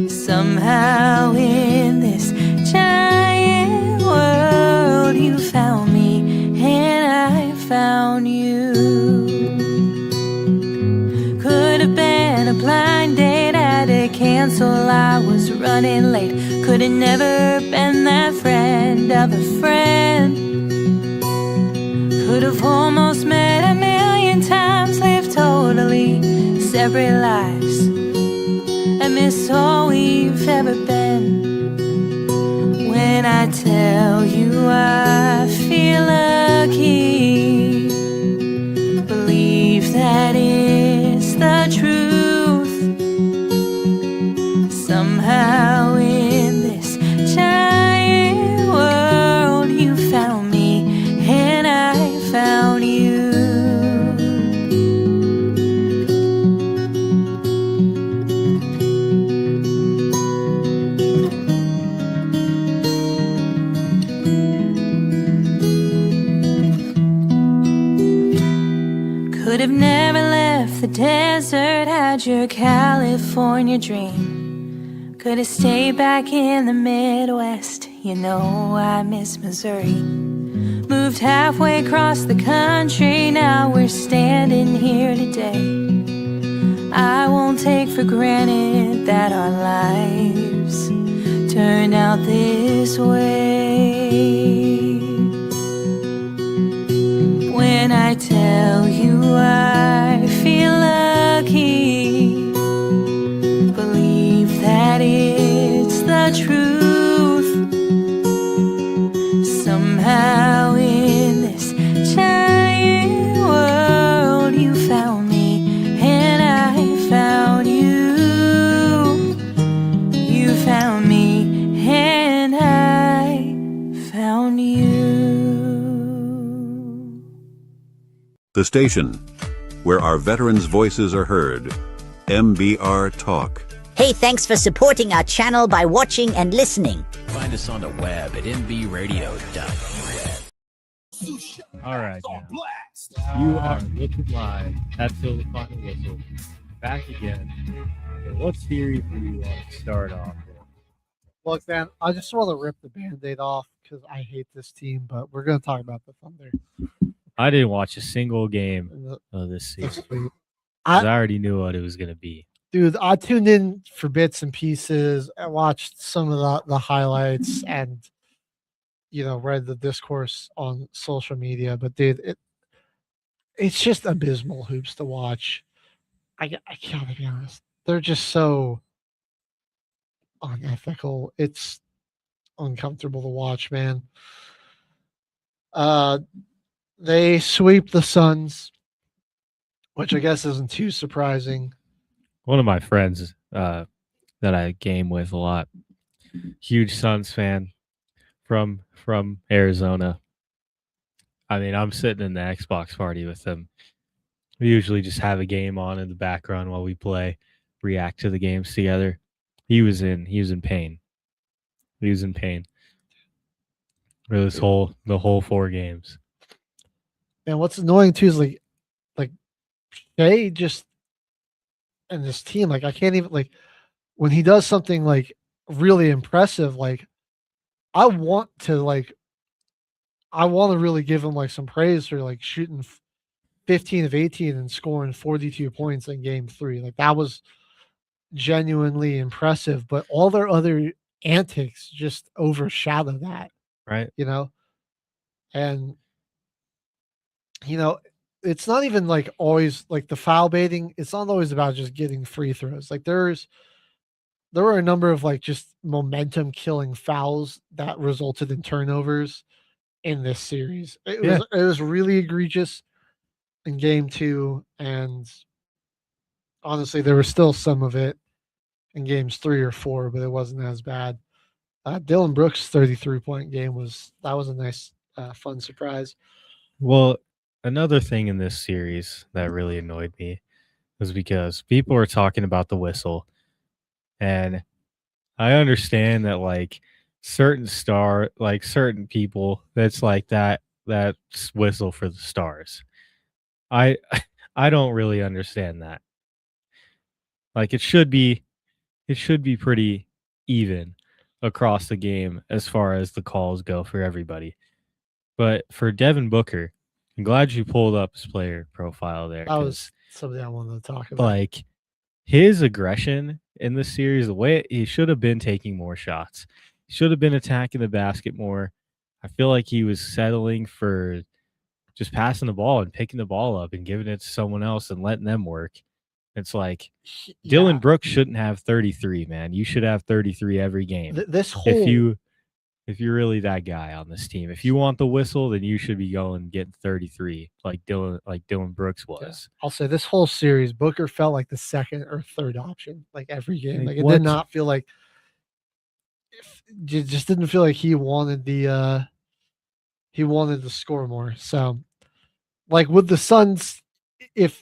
Speaker 10: Somehow in this giant world you found me and I found you. Could have been a blind date, had to cancel, I was running late. Could have never been that friend of a friend. Could have almost met a million times, lived totally separate lives, and miss all we've ever been. When I tell you I feel lucky, believe that it's the truth. Somehow in this giant world you found me and I found you. Could have never left the desert, had your California dream. Could have stayed back in the Midwest, I miss Missouri. Moved halfway across the country, now we're standing here today. I won't take for granted that our lives turned out this way. When I tell you I feel lucky, believe that it's the truth. Somehow in this giant world you found me and I found you. You found me and I found you.
Speaker 1: The station where our veterans' voices are heard. MBR Talk.
Speaker 2: Hey, thanks for supporting our channel by watching and listening.
Speaker 11: Find us on the web at mbradio.net.
Speaker 6: All right, now. You are looking live at Till the Final Whistle. Back again. Okay, what series do you want to start off with?
Speaker 7: Look, man, I just want to rip the Band-Aid off because I hate this team, but we're going to talk about the Thunder.
Speaker 6: I didn't watch a single game of this season.
Speaker 7: I
Speaker 6: already knew what it was going to be.
Speaker 7: Dude, I tuned in for bits and pieces. I watched some of the highlights and, read the discourse on social media. But, dude, it's just abysmal hoops to watch. I gotta be honest. They're just so unethical. It's uncomfortable to watch, man. They sweep the Suns, which I guess isn't too surprising.
Speaker 6: One of my friends that I game with a lot, huge Suns fan from Arizona. I mean, I'm sitting in the Xbox party with them. We usually just have a game on in the background while we play, react to the games together. He was in pain. He was in pain for the whole 4 games.
Speaker 7: And what's annoying too is like Shea just and this team, I can't even when he does something really impressive, I want to really give him some praise for shooting 15 of 18 and scoring 42 points in game 3. That was genuinely impressive, but all their other antics just overshadow that.
Speaker 6: Right.
Speaker 7: And it's not even always the foul baiting. It's not always about just getting free throws. There were a number of just momentum killing fouls that resulted in turnovers in this series. It was really egregious in game 2, and honestly, there was still some of it in games 3 or 4, but it wasn't as bad. Dylan Brooks' 33-point game was a nice, fun surprise.
Speaker 6: Well, another thing in this series that really annoyed me was because people were talking about the whistle, and I understand that certain people, that's that whistle for the stars. I don't really understand that. It should be pretty even across the game as far as the calls go for everybody. But for Devin Booker, I'm glad you pulled up his player profile there.
Speaker 7: That was something I wanted to talk about.
Speaker 6: His aggression in this series, the way he should have been taking more shots. He should have been attacking the basket more. I feel like he was settling for just passing the ball and picking the ball up and giving it to someone else and letting them work. It's Dylan Brooks shouldn't have 33, man. You should have 33 every game. If you're really that guy on this team, if you want the whistle, then you should be going getting 33 like Dylan Brooks was.
Speaker 7: I'll say this whole series, Booker felt like the second or third option, every game. It did not feel it just didn't feel like he wanted to score more. So, would the Suns have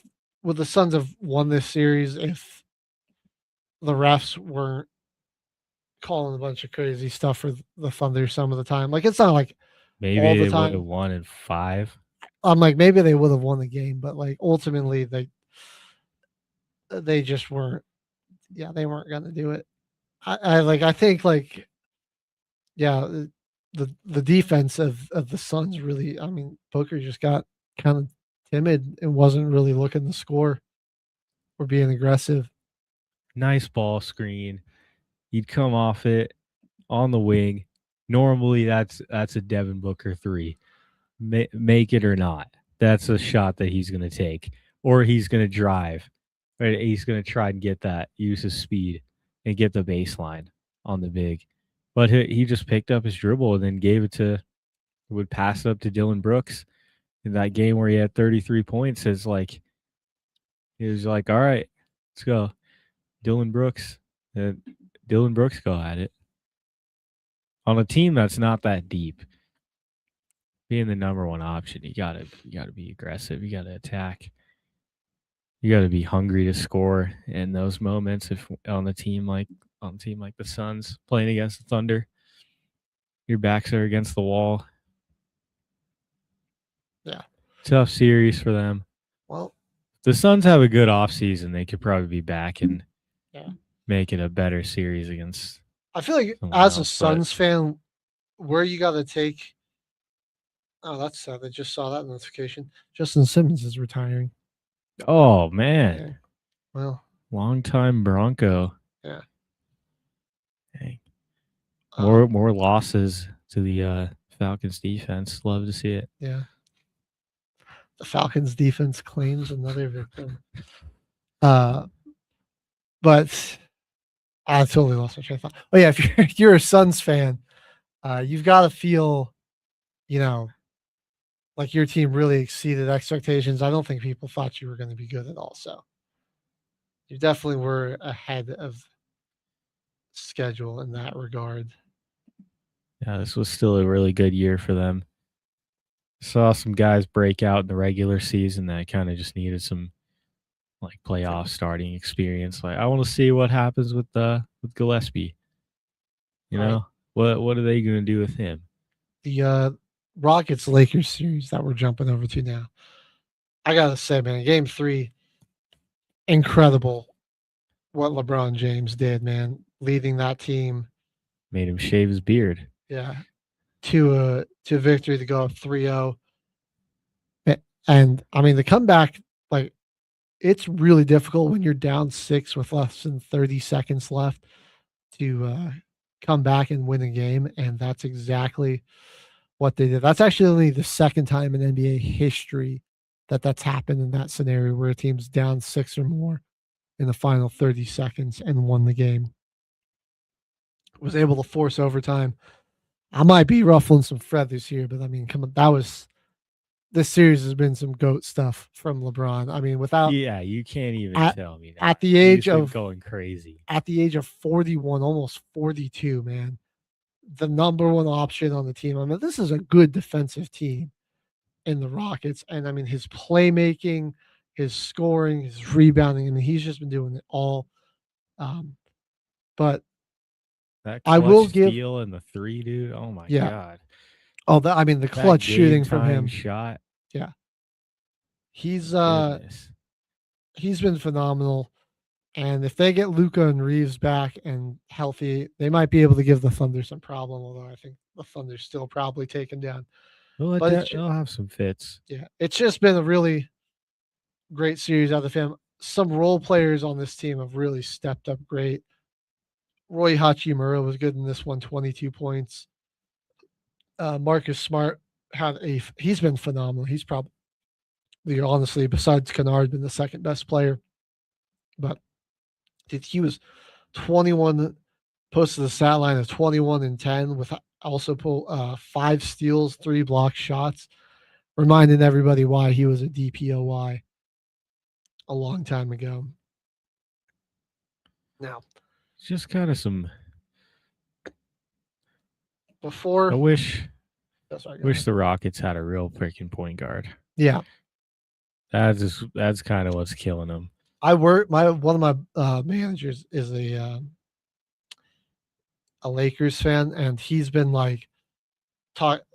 Speaker 7: won this series if the refs weren't calling a bunch of crazy stuff for the Thunder some of the time? It's not
Speaker 6: maybe
Speaker 7: all the
Speaker 6: they
Speaker 7: time.
Speaker 6: would have won in 5.
Speaker 7: I'm maybe they would have won the game, but ultimately they just weren't. Yeah, they weren't gonna do it. I think the defense of the Suns really. Booker just got kind of timid and wasn't really looking to score. were being aggressive.
Speaker 6: Nice ball screen. He'd come off it on the wing. Normally, that's a Devin Booker 3. Make it or not. That's a shot that he's going to take. Or he's going to drive. Right? He's going to try and get that, use his speed, and get the baseline on the big. But he just picked up his dribble and then would pass it up to Dylan Brooks. In that game where he had 33 points, he was like, all right, let's go. Dylan Brooks go at it. On a team that's not that deep, being the number one option, you gotta be aggressive. You gotta attack. You gotta be hungry to score in those moments. If on a team like the Suns playing against the Thunder, your backs are against the wall.
Speaker 7: Yeah,
Speaker 6: tough series for them.
Speaker 7: Well,
Speaker 6: the Suns have a good offseason. They could probably be back and make it a better series against.
Speaker 7: I feel like as a Suns fan, where you got to take. Oh, that's sad. I just saw that notification. Justin Simmons is retiring.
Speaker 6: Oh, man.
Speaker 7: Yeah. Well,
Speaker 6: long-time Bronco.
Speaker 7: Yeah.
Speaker 6: Dang. More losses to the Falcons defense. Love to see it.
Speaker 7: Yeah. The Falcons defense claims another victim. But I totally lost my train of thought. Oh yeah, if you're a Suns fan, you've got to feel, like your team really exceeded expectations. I don't think people thought you were going to be good at all. So you definitely were ahead of schedule in that regard.
Speaker 6: Yeah, this was still a really good year for them. Saw some guys break out in the regular season that kind of just needed some like playoff starting experience. Like I want to see what happens with Gillespie. You know, what are they going to do with him?
Speaker 7: The Rockets Lakers series that we're jumping over to now. I gotta say, man, Game 3, incredible what LeBron James did, man, leading that team.
Speaker 6: Made him shave his beard.
Speaker 7: Yeah, to victory to go up 3-0. And I mean, the comeback, like, it's really difficult when you're down 6 with less than 30 seconds left to come back and win a game. And that's exactly what they did. That's actually only the second time in NBA history that's happened in that scenario where a team's down 6 or more in the final 30 seconds and won the game. Was able to force overtime. I might be ruffling some feathers here, but I mean, come on, this series has been some GOAT stuff from LeBron. I mean,
Speaker 6: you can't even tell me that.
Speaker 7: At the age of
Speaker 6: going crazy.
Speaker 7: At the age of 41, almost 42, man, the number one option on the team. I mean, this is a good defensive team in the Rockets. And I mean, his playmaking, his scoring, his rebounding, I mean, he's just been doing it all. But
Speaker 6: that
Speaker 7: I will give
Speaker 6: steal in the 3, dude. Oh my God.
Speaker 7: Oh, the clutch shooting from him.
Speaker 6: Shot.
Speaker 7: Yeah. He's been phenomenal. And if they get Luka and Reeves back and healthy, they might be able to give the Thunder some problem, although I think the Thunder's still probably taken down.
Speaker 6: They'll have some fits.
Speaker 7: Yeah. It's just been a really great series out of him. Some role players on this team have really stepped up great. Roy Hachimura was good in this one, 22 points. Marcus Smart he's been phenomenal. He's probably, honestly, besides Kennard, been the second best player. But he was 21, posted the stat line of 21 and 10 with also 5 steals, 3 block shots, reminding everybody why he was a DPOY a long time ago. Now,
Speaker 6: it's just kind of some.
Speaker 7: Before
Speaker 6: I wish the Rockets had a real freaking point guard.
Speaker 7: Yeah,
Speaker 6: that's kind of what's killing them.
Speaker 7: One of my managers is a Lakers fan, and he's been oh,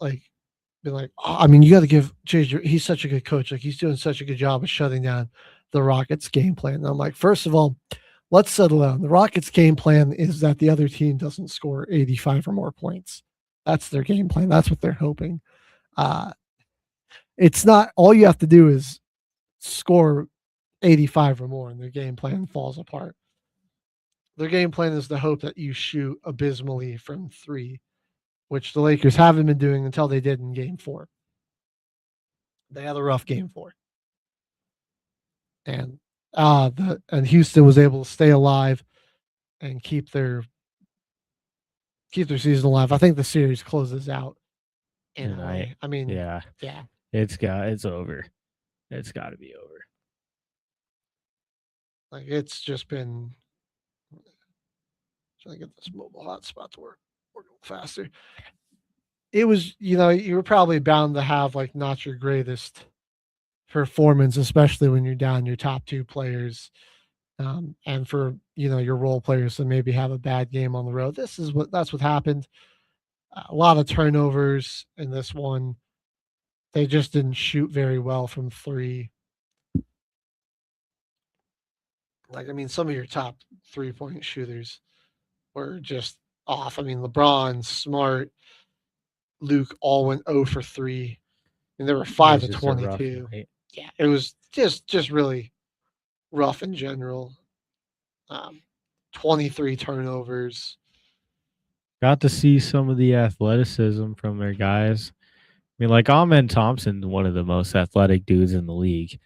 Speaker 7: I mean, you got to give JJ. He's such a good coach. Like, he's doing such a good job of shutting down the Rockets' game plan. And I'm like, first of all, let's settle down. The Rockets' game plan is that the other team doesn't score 85 or more points. That's their game plan. That's what they're hoping. It's not, all you have to do is score 85 or more, and their game plan falls apart. Their game plan is to hope that you shoot abysmally from 3, which the Lakers haven't been doing until they did in Game 4. They had a rough Game 4, and Houston was able to stay alive and keep their season alive. I think the series closes out in LA. I mean,
Speaker 6: yeah, it's over. It's got to be over.
Speaker 7: Like, it's just been trying to get this mobile hotspot to work a little faster. It was, you were probably bound to have like not your greatest performance, especially when you're down your top 2 players, and for your role players to maybe have a bad game on the road. That's what happened. A lot of turnovers in this one. They just didn't shoot very well from 3. Like, I mean, some of your top 3-point shooters were just off. I mean, LeBron, Smart, Luke all went 0 for 3, and they were 5 of 22. Yeah, it was just really rough in general. 23 turnovers.
Speaker 6: Got to see some of the athleticism from their guys. I mean, like, Amen Thompson's one of the most athletic dudes in the league.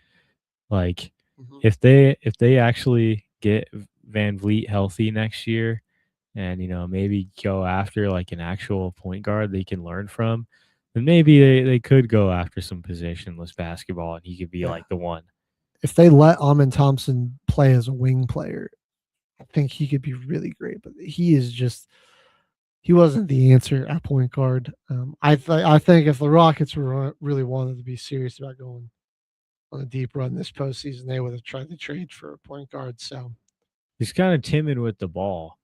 Speaker 6: Like, if they actually get Van Vliet healthy next year, and maybe go after like an actual point guard they can learn from, then maybe they could go after some positionless basketball, and he could be like the one.
Speaker 7: If they let Amen Thompson play as a wing player, I think he could be really great. But he wasn't the answer at point guard. I think if the Rockets really wanted to be serious about going on a deep run this postseason, they would have tried to trade for a point guard. So
Speaker 6: he's kind of timid with the ball.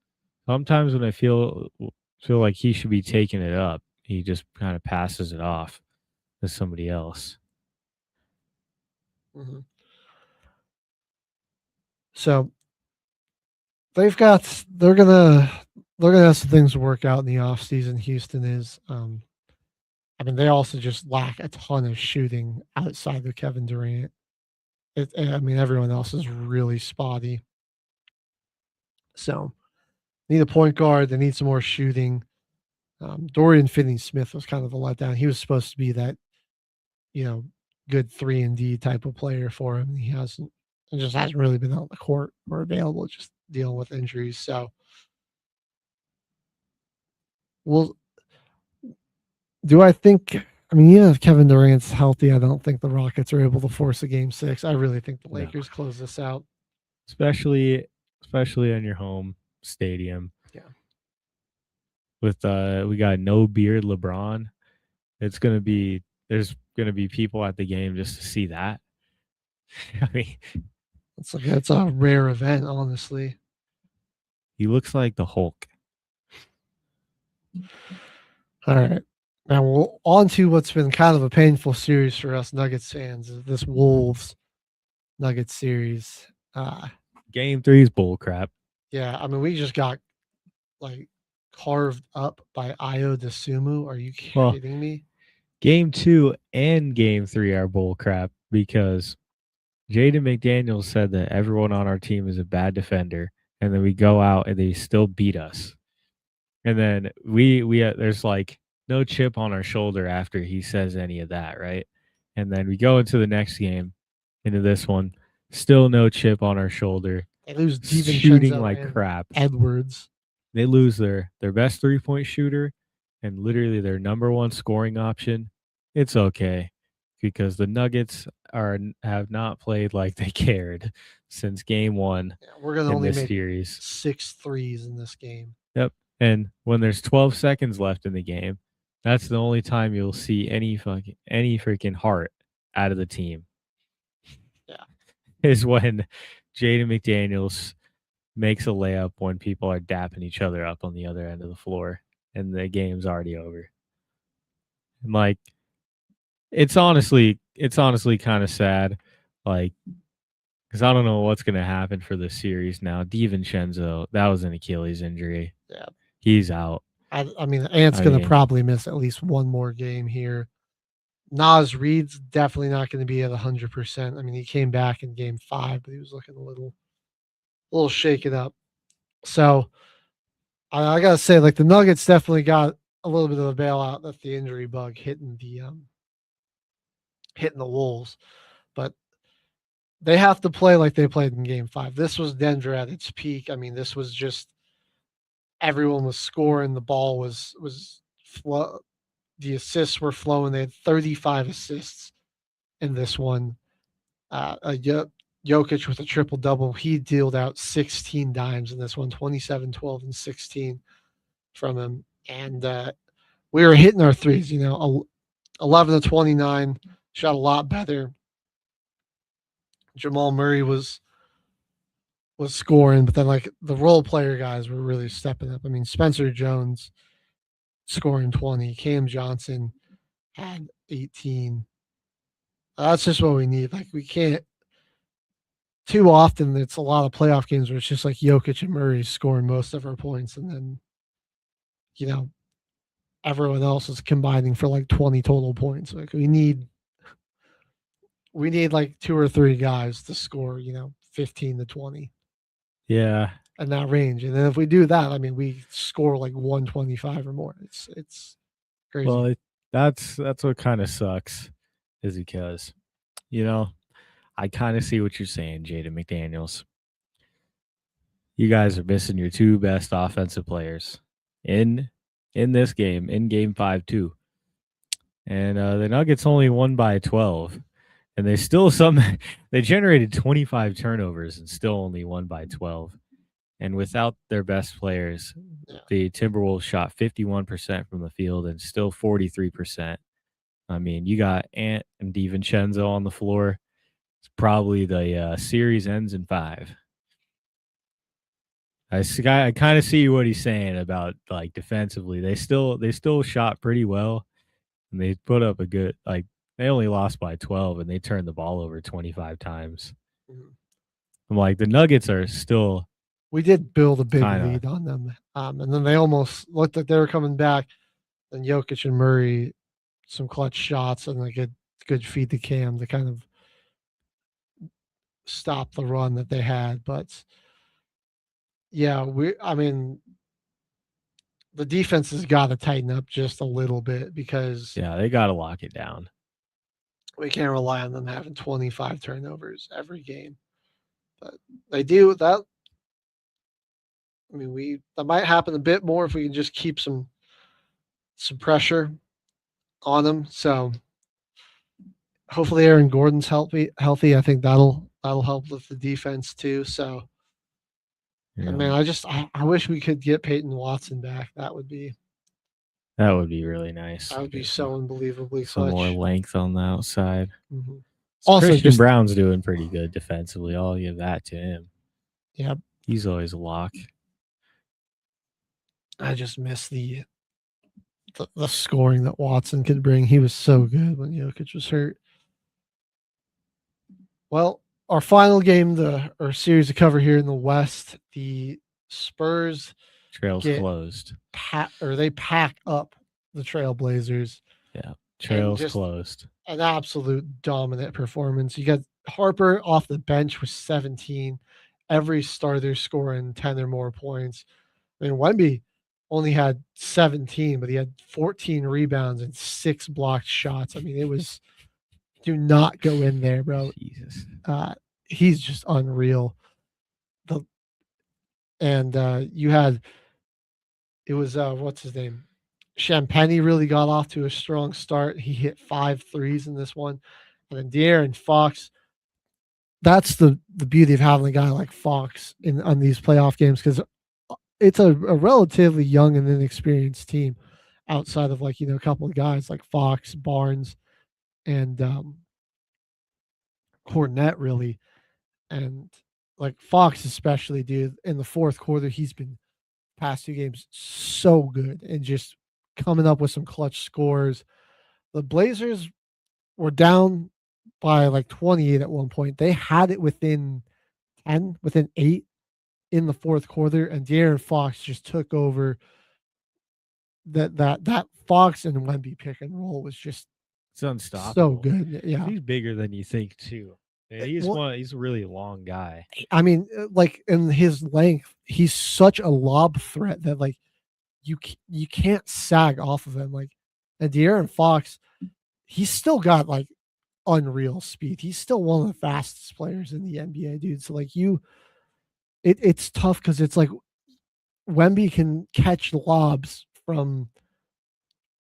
Speaker 6: Sometimes when I feel like he should be taking it up, he just kind of passes it off to somebody else.
Speaker 7: Mm-hmm. So they're gonna have some things to work out in the offseason. Houston is. I mean, they also just lack a ton of shooting outside of Kevin Durant. Everyone else is really spotty. So, need a point guard. They need some more shooting. Dorian Finney-Smith was kind of a letdown. He was supposed to be that, good 3-and-D type of player for him. He just hasn't really been on the court or available, just dealing with injuries. So, do I think? I mean, even if Kevin Durant's healthy, I don't think the Rockets are able to force a Game 6. I really think the Lakers close this out,
Speaker 6: especially on your home stadium.
Speaker 7: Yeah.
Speaker 6: With we got no beard LeBron. There's gonna be people at the game just to see that. I mean,
Speaker 7: it's a rare event, honestly.
Speaker 6: He looks like the Hulk.
Speaker 7: All right. Now, on to what's been kind of a painful series for us Nuggets fans, is this Wolves Nuggets series.
Speaker 6: Game 3 is bull crap.
Speaker 7: Yeah, I mean, we just got carved up by Ayo Dosunmu. Are you kidding me?
Speaker 6: Game 2 and Game 3 are bull crap because Jaden McDaniels said that everyone on our team is a bad defender, and then we go out and they still beat us. And then there's no chip on our shoulder after he says any of that, right? And then we go into the next game, into this one, still no chip on our shoulder.
Speaker 7: They lose
Speaker 6: shooting like crap.
Speaker 7: Edwards.
Speaker 6: They lose their best 3-point shooter and literally their number 1 scoring option. It's okay because the Nuggets have not played like they cared since Game 1.
Speaker 7: Yeah, we're gonna only make
Speaker 6: series
Speaker 7: 6 threes in this game.
Speaker 6: Yep. And when there's 12 seconds left in the game, that's the only time you'll see any freaking heart out of the team.
Speaker 7: Yeah.
Speaker 6: Is when Jaden McDaniels makes a layup when people are dapping each other up on the other end of the floor and the game's already over. And it's honestly kind of sad. Because I don't know what's going to happen for this series now. DiVincenzo, that was an Achilles injury.
Speaker 7: Yeah.
Speaker 6: He's out.
Speaker 7: I mean, Ant's going to probably miss at least one more game here. Nas Reed's definitely not going to be at 100%. I mean, he came back in game 5, but he was looking a little shaken up. So I got to say, like, the Nuggets definitely got a little bit of a bailout. That's the injury bug hitting the Wolves, but they have to play like they played in game 5. This was Denver at its peak. I mean, this was just everyone was scoring. The ball was flow. The assists were flowing. They had 35 assists in this one. Jokic with a triple-double. He dealed out 16 dimes in this one, 27, 12, and 16 from him. And we were hitting our threes, 11 to 29, shot a lot better. Jamal Murray was scoring, but then, like, the role player guys were really stepping up. I mean, Spencer Jones scoring 20. Cam Johnson had 18. That's just what we need. Like, we can't too often. It's a lot of playoff games where it's just like Jokic and Murray scoring most of our points, and then everyone else is combining for like 20 total points. Like, we need like 2 or 3 guys to score 15 to 20.
Speaker 6: Yeah.
Speaker 7: In that range. And then if we do that, I mean, we score like 125 or more. It's crazy.
Speaker 6: Well, that's what kind of sucks, is because, I kind of see what you're saying, Jaden McDaniels. You guys are missing your 2 best offensive players in this game, in game 5 too. And the Nuggets only won by 12. And they still they generated 25 turnovers and still only won by 12. And without their best players, the Timberwolves shot 51% from the field and still 43%. I mean, you got Ant and DiVincenzo on the floor. It's probably the series ends in 5. I kind of see what he's saying about, like, defensively. They still shot pretty well, and they put up a good, like, they only lost by 12, and they turned the ball over 25 times.
Speaker 7: Mm-hmm.
Speaker 6: I'm like, the Nuggets are still.
Speaker 7: We did build a big lead on them, and then they almost looked like they were coming back. And Jokic and Murray, some clutch shots and a good feed to Cam to kind of stop the run that they had. But yeah, the defense has got to tighten up just a little bit, because
Speaker 6: they got to lock it down.
Speaker 7: We can't rely on them having 25 turnovers every game. But they do that. I mean, that might happen a bit more if we can just keep some pressure on them. So hopefully Aaron Gordon's healthy. I think that'll help with the defense too. So, yeah. Man, I wish we could get Peyton Watson back. That would be
Speaker 6: really nice.
Speaker 7: That would be so unbelievably
Speaker 6: some
Speaker 7: clutch.
Speaker 6: more length on the outside.
Speaker 7: Mm-hmm.
Speaker 6: Also, Christian Brown's doing pretty good defensively. I'll give that to him.
Speaker 7: Yep.
Speaker 6: He's always a lock.
Speaker 7: I just miss the scoring that Watson could bring. He was so good when Jokic was hurt. Well, our final game, our series to cover here in the West, the Spurs
Speaker 6: Trail's closed.
Speaker 7: They pack up the Trailblazers.
Speaker 6: Yeah, Trail's closed.
Speaker 7: An absolute dominant performance. You got Harper off the bench with 17. Every starter scoring 10 or more points. I mean, Wemby only had 17, but he had 14 rebounds and 6 blocked shots. I mean, it was, do not go in there, bro.
Speaker 6: Jesus.
Speaker 7: He's just unreal. You had, it was, what's his name? Champagny really got off to a strong start. He hit 5 threes in this one. And then De'Aaron Fox, that's the beauty of having a guy like Fox on these playoff games, because it's a relatively young and inexperienced team outside of, like, a couple of guys like Fox, Barnes, and Cornette, really. And, like, Fox especially, dude, in the fourth quarter, he's been past 2 games so good and just coming up with some clutch scores. The Blazers were down by like 28 at one point. They had it within 10, within 8 in the fourth quarter, and De'Aaron Fox just took over. That Fox and Wemby pick and roll was just
Speaker 6: It's unstoppable.
Speaker 7: So good. Yeah.
Speaker 6: He's bigger than you think too. Yeah, he's a really long guy.
Speaker 7: I mean, like in his length, he's such a lob threat that like you can't sag off of him. Like, and De'Aaron Fox, he's still got like unreal speed. He's still one of the fastest players in the NBA, dude. So like it's tough because it's like Wemby can catch lobs from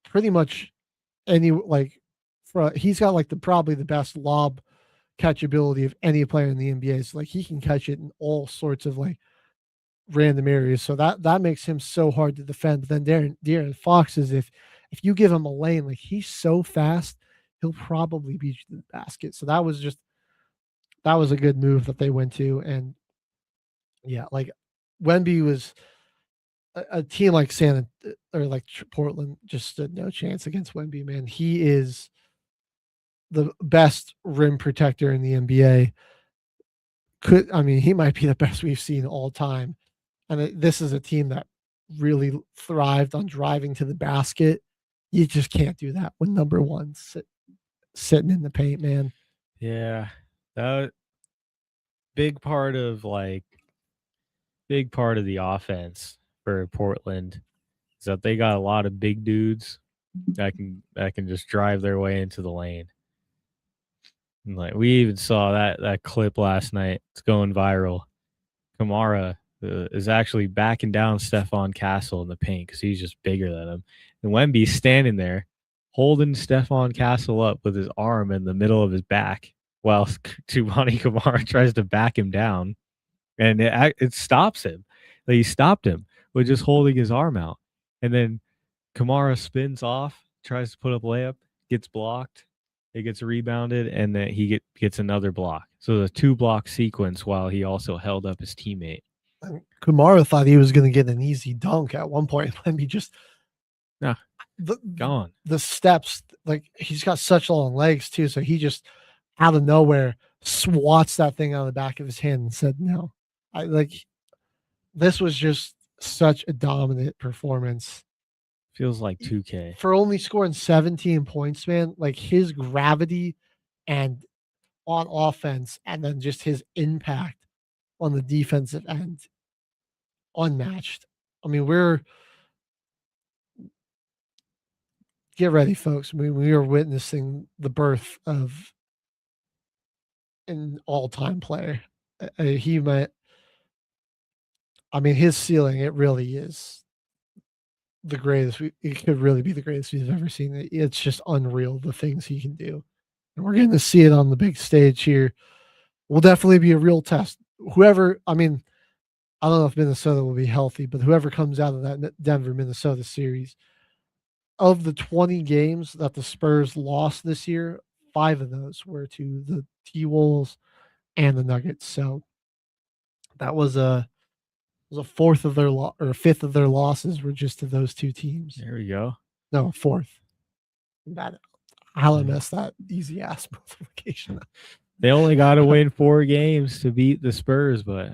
Speaker 7: pretty much any like he's got like probably the best lob catchability of any player in the NBA. So like he can catch it in all sorts of like random areas. So that makes him so hard to defend. But then De'Aaron Fox is if you give him a lane, like he's so fast, he'll probably beat you to the basket. So that was a good move that they went to. And yeah, like Wemby was a team like Portland just stood no chance against Wemby, man. He is the best rim protector in the NBA. He might be the best we've seen all time. And this is a team that really thrived on driving to the basket. You just can't do that when number one's sitting in the paint, man.
Speaker 6: Yeah, that big part of the offense for Portland is that they got a lot of big dudes that can just drive their way into the lane. And like we even saw that clip last night. It's going viral. Kamara is actually backing down Stephon Castle in the paint because he's just bigger than him. And Wemby's standing there holding Stephon Castle up with his arm in the middle of his back while Toumani Kamara tries to back him down. And it stops him. Like he stopped him with just holding his arm out. And then Kamara spins off, tries to put up layup, gets blocked. It gets rebounded, and then he gets another block. So the 2-block sequence while he also held up his teammate.
Speaker 7: Kamara thought he was going to get an easy dunk at one point. Let me just
Speaker 6: gone.
Speaker 7: The steps, like he's got such long legs too, so he just out of nowhere swats that thing out of the back of his hand and said, "No." This was just such a dominant performance.
Speaker 6: Feels like 2K.
Speaker 7: For only scoring 17 points, man, like his gravity and on offense and then just his impact on the defensive end, unmatched. I mean, get ready, folks. I mean, we are witnessing the birth of an all-time player. His ceiling, it really is the greatest. It could really be the greatest we've ever seen. It's just unreal the things he can do, and we're getting to see it on the big stage here. Will definitely be a real test. Whoever, I don't know if Minnesota will be healthy, but whoever comes out of that Denver-Minnesota series, of the 20 games that the Spurs lost this year, 5 of those were to the T-Wolves and the Nuggets. So that was a fourth of their or a fifth of their losses were just to those two teams.
Speaker 6: There we go.
Speaker 7: No, fourth. How I messed that easy ass multiplication.
Speaker 6: They only got to win 4 games to beat the Spurs, but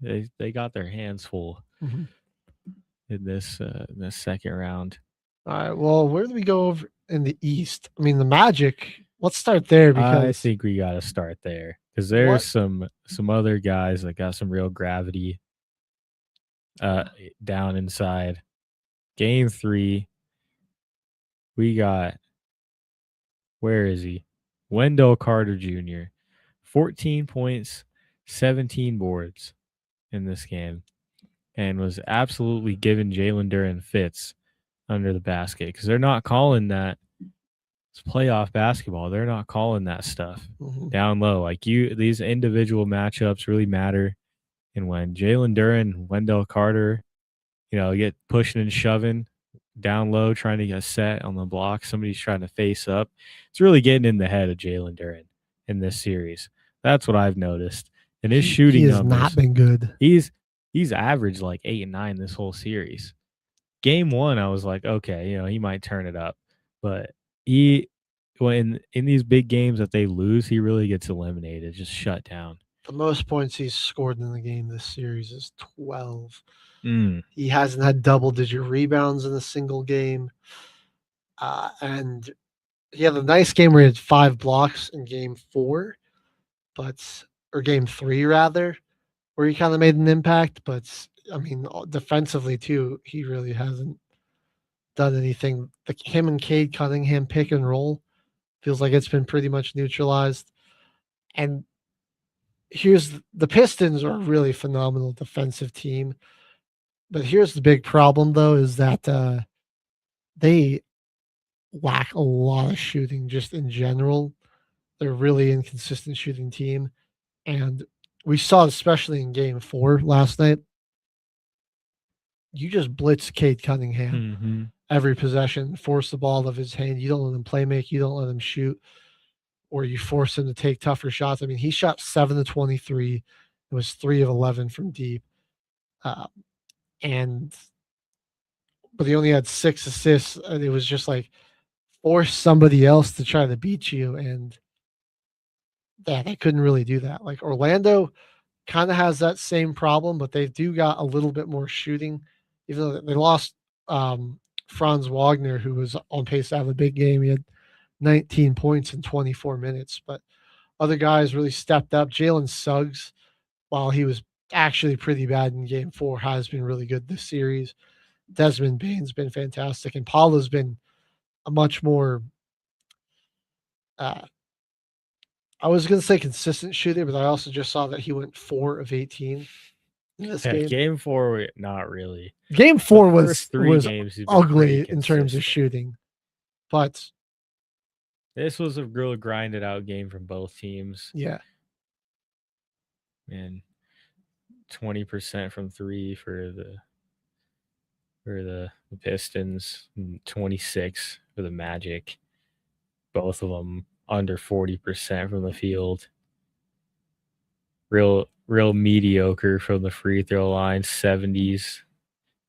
Speaker 6: they got their hands full in this second round.
Speaker 7: All right. Well, where do we go over in the East? The Magic. Let's start there because
Speaker 6: I think we got to start there because there's some other guys that got some real gravity down inside. Game 3, we got, where is he? Wendell Carter Jr. 14 points, 17 boards in this game, and was absolutely giving Jalen Duren fits under the basket because they're not calling that. It's playoff basketball. They're not calling that stuff down low. These individual matchups really matter. And when Jalen Duren, Wendell Carter, get pushing and shoving down low, trying to get set on the block, somebody's trying to face up, it's really getting in the head of Jalen Duren in this series. That's what I've noticed. And his shooting
Speaker 7: numbers, not been good.
Speaker 6: He's averaged like 8 and 9 this whole series. Game 1, I was like, okay, he might turn it up, but in these big games that they lose, he really gets eliminated, just shut down.
Speaker 7: The most points he's scored in the game this series is 12. He hasn't had double-digit rebounds in a single game. And he had a nice game where he had 5 blocks in game 4, or game 3 rather, where he kind of made an impact. But I mean, defensively too, he really hasn't done anything. Him and Cade Cunningham pick and roll feels like it's been pretty much neutralized. And here's the Pistons are a really phenomenal defensive team. But here's the big problem, though, is that they lack a lot of shooting just in general. They're a really inconsistent shooting team. And we saw, especially in game 4 last night, you just blitz Cade Cunningham every possession, force the ball out of his hand. You don't let him play make, you don't let him shoot, or you force him to take tougher shots. I mean, he shot 7 of 23. It was 3 of 11 from deep. But he only had 6 assists, and it was just like force somebody else to try to beat you, and they couldn't really do that. Like Orlando kind of has that same problem, but they do got a little bit more shooting, even though they lost Franz Wagner, who was on pace to have a big game. He had 19 points in 24 minutes, but other guys really stepped up. Jalen Suggs, while he was actually pretty bad in game 4, has been really good this series. Desmond Bane's been fantastic, and Paolo's been a much more I was going to say consistent shooter, but I also just saw that he went 4 of 18 in this game.
Speaker 6: Game 4, not really.
Speaker 7: Game 4 was
Speaker 6: games
Speaker 7: ugly in terms of shooting, but
Speaker 6: this was a real grinded out game from both teams.
Speaker 7: Yeah.
Speaker 6: And 20% from 3 for the Pistons, and 26 for the Magic. Both of them under 40% from the field. Real mediocre from the free throw line, 70s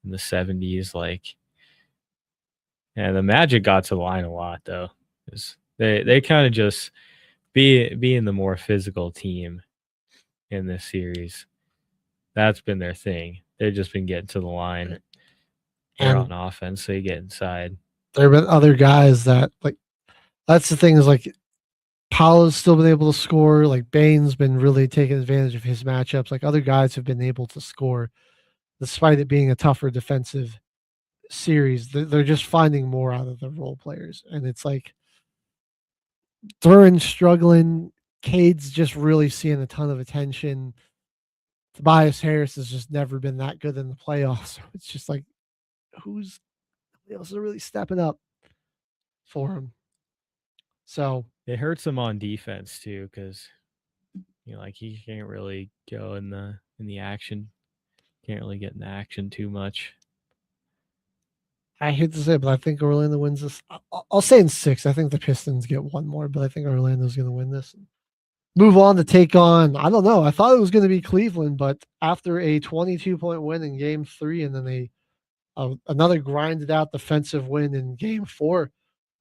Speaker 6: in the 70s. And the Magic got to the line a lot though. They kind of just being the more physical team in this series. That's been their thing. They've just been getting to the line. They're on offense, so you get inside.
Speaker 7: There have been other guys that that's the thing is Paolo's still been able to score. Bane's been really taking advantage of his matchups. Other guys have been able to score despite it being a tougher defensive series. They're just finding more out of the role players. And it's Duran's struggling. Cade's just really seeing a ton of attention. Tobias Harris has just never been that good in the playoffs. So it's just who's else is really stepping up for him? So
Speaker 6: it hurts him on defense too, because he can't really go in the action. Can't really get in the action too much.
Speaker 7: I hate to say it, but I think Orlando wins this. I'll say in 6. I think the Pistons get one more, but I think Orlando's going to win this. Move on to take on, I don't know. I thought it was going to be Cleveland, but after a 22-point win in game 3 and then another grinded out defensive win in game 4,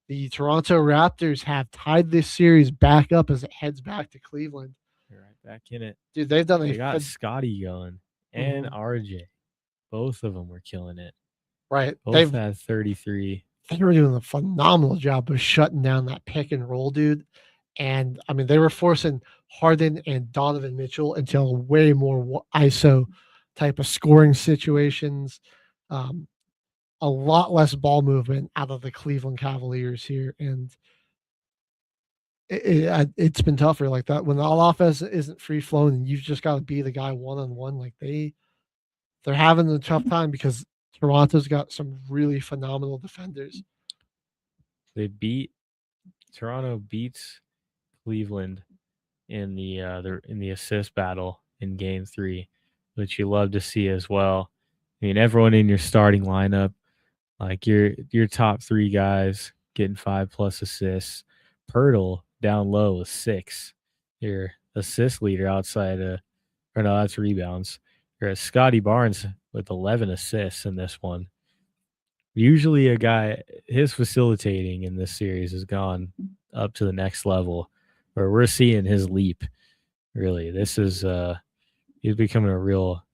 Speaker 7: the Toronto Raptors have tied this series back up as it heads back to Cleveland.
Speaker 6: They're right back in it.
Speaker 7: Dude, they
Speaker 6: got Scotty going and RJ. Both of them were killing it.
Speaker 7: Right.
Speaker 6: Both had 33.
Speaker 7: They were doing a phenomenal job of shutting down that pick and roll, dude. And I mean, they were forcing Harden and Donovan Mitchell into way more ISO type of scoring situations. A lot less ball movement out of the Cleveland Cavaliers here. And it's been tougher like that. When the offense isn't free flowing and you've just got to be the guy one-on-one, they're having a tough time because Toronto's got some really phenomenal defenders.
Speaker 6: Toronto beats Cleveland in the assist battle in game 3, which you love to see as well. I mean, everyone in your starting lineup, your top 3 guys getting 5+ assists. Pirtle down low with 6. Your assist leader that's rebounds. You're at Scotty Barnes with 11 assists in this one. Usually a guy, his facilitating in this series has gone up to the next level, where we're seeing his leap. Really, this is he's becoming a real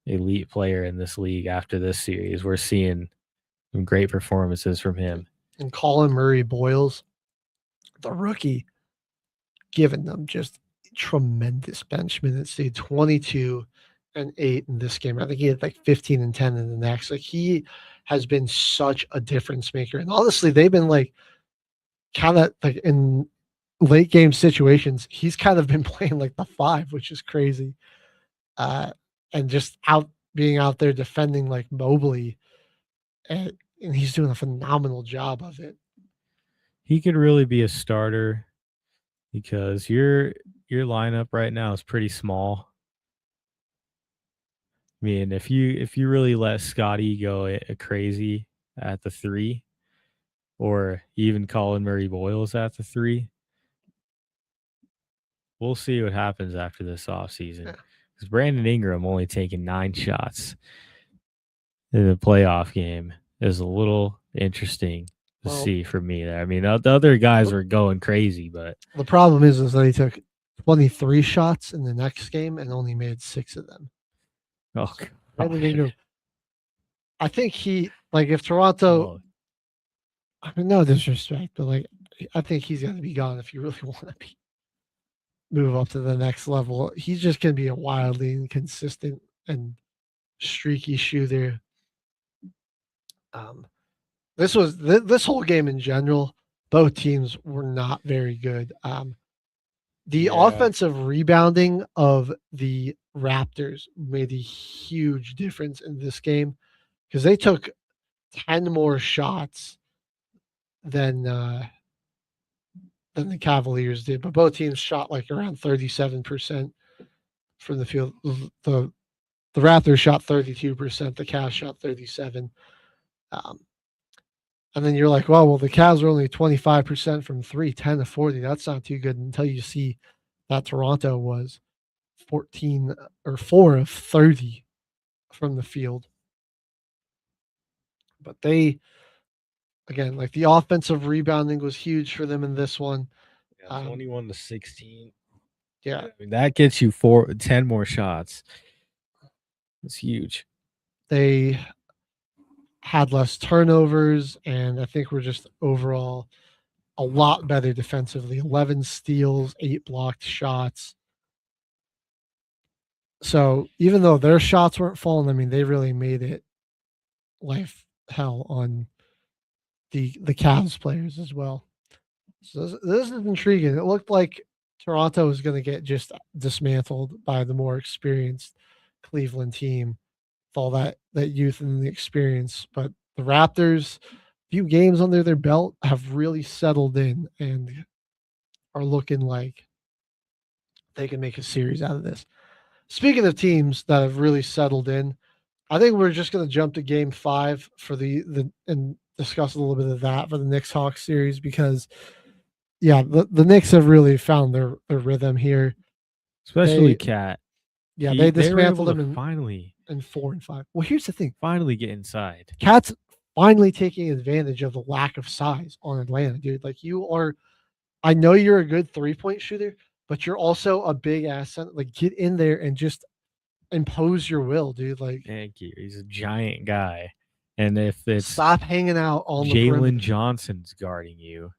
Speaker 6: elite player in this league after this series. We're seeing some great performances from him.
Speaker 7: and Colin Murray Boyles, the rookie, giving them just tremendous bench minutes. He had 22 and 8 in this game. I think he had like 15 and 10 in the next. Like, he has been such a difference maker. And honestly, they've been like kind of like in late game situations, he's kind of been playing like the 5, which is crazy. And just being out there defending like Mobley, and he's doing a phenomenal job of it.
Speaker 6: He could really be a starter because your lineup right now is pretty small. I mean, if you really let Scotty go crazy at the 3, or even Colin Murray Boyles at the 3, we'll see what happens after this offseason. Because Brandon Ingram only taking 9 shots in the playoff game is a little interesting to see for me there. I mean, the other guys were going crazy, but
Speaker 7: the problem is that he took 23 shots in the next game and only made 6 of them.
Speaker 6: Oh,
Speaker 7: Brandon Ingram, I think if Toronto, I mean, no disrespect, but like, I think he's going to be gone if you really want to move up to the next level. He's just going to be a wildly inconsistent and streaky shooter. This whole game in general, both teams were not very good. The offensive rebounding of the Raptors made a huge difference in this game because they took 10 more shots than the Cavaliers did, but both teams shot like around 37% from the field. The Raptors shot 32%, the Cavs shot 37%. And then you're like, well, the Cavs are only 25% from 3, 10 to 40. That's not too good until you see that Toronto was 4 of 30 from the field. But they, again, like the offensive rebounding was huge for them in this one.
Speaker 6: 21 to 16.
Speaker 7: Yeah.
Speaker 6: I mean, that gets you 10 more shots. It's huge.
Speaker 7: They had less turnovers, and I think we're just overall a lot better defensively. 11 steals, 8 blocked shots. So even though their shots weren't falling, I mean, they really made it life hell on the Cavs players as well. So this is intriguing. It looked like Toronto was going to get just dismantled by the more experienced Cleveland team with all that youth and the experience. But the Raptors, few games under their belt, have really settled in and are looking like they can make a series out of this. Speaking of teams that have really settled in, I think we're just going to jump to Game 5 for and discuss a little bit of that for the Knicks-Hawks series because, the Knicks have really found their rhythm here.
Speaker 6: Especially Cat.
Speaker 7: Yeah, they dismantled them
Speaker 6: in
Speaker 7: 4 and 5. Well, here's the thing.
Speaker 6: Finally get inside.
Speaker 7: Cat's finally taking advantage of the lack of size on Atlanta, dude. Like, I know you're a good 3-point shooter, but you're also a big ass. Like, get in there and just impose your will, dude. Like,
Speaker 6: thank you. He's a giant guy. And if it's
Speaker 7: stop hanging out on the
Speaker 6: Jalen Johnson's guarding you.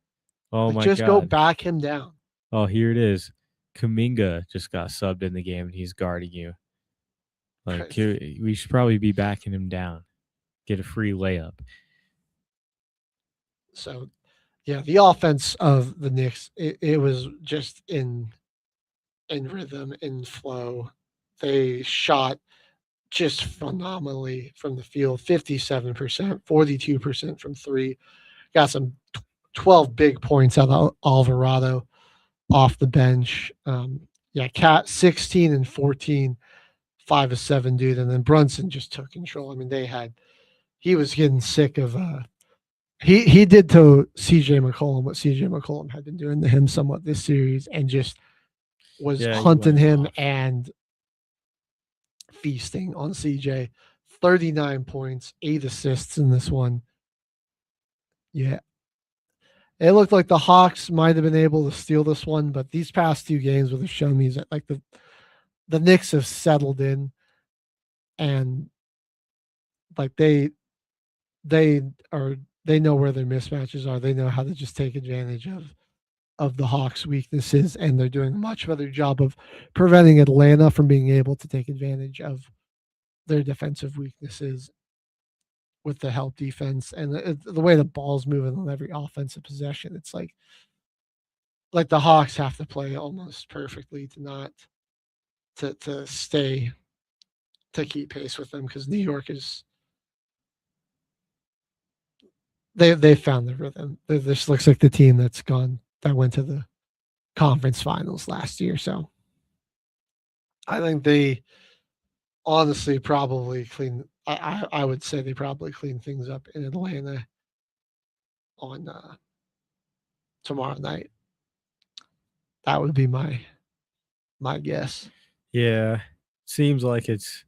Speaker 6: Oh my God.
Speaker 7: Just go back him down.
Speaker 6: Oh, here it is. Kuminga just got subbed in the game and he's guarding you. Like, we should probably be backing him down. Get a free layup.
Speaker 7: So, the offense of the Knicks, it was just in rhythm, in flow. They shot just phenomenally from the field, 57%, 42% from 3. Got some 12 big points out of Alvarado off the bench. Cat 16 and 14, 5 of 7, dude. And then Brunson just took control. I mean, he was getting sick of he did to CJ McCollum what CJ McCollum had been doing to him somewhat this series, and just was hunting him and feasting on CJ. 39 points, 8 assists in this one. Yeah. It looked like the Hawks might have been able to steal this one, but these past 2 games would have shown me that like the Knicks have settled in, and like they they know where their mismatches are. They know how to just take advantage of the Hawks' weaknesses, and they're doing a much better job of preventing Atlanta from being able to take advantage of their defensive weaknesses with the help defense and the way the ball's moving on every offensive possession. It's like the Hawks have to play almost perfectly to not to stay to keep pace with them, because New York is they found the rhythm. This looks like the team that went to the conference finals last year. So I think they honestly probably clean. I would say they probably clean things up in Atlanta on tomorrow night. That would be my guess.
Speaker 6: Yeah, seems like it's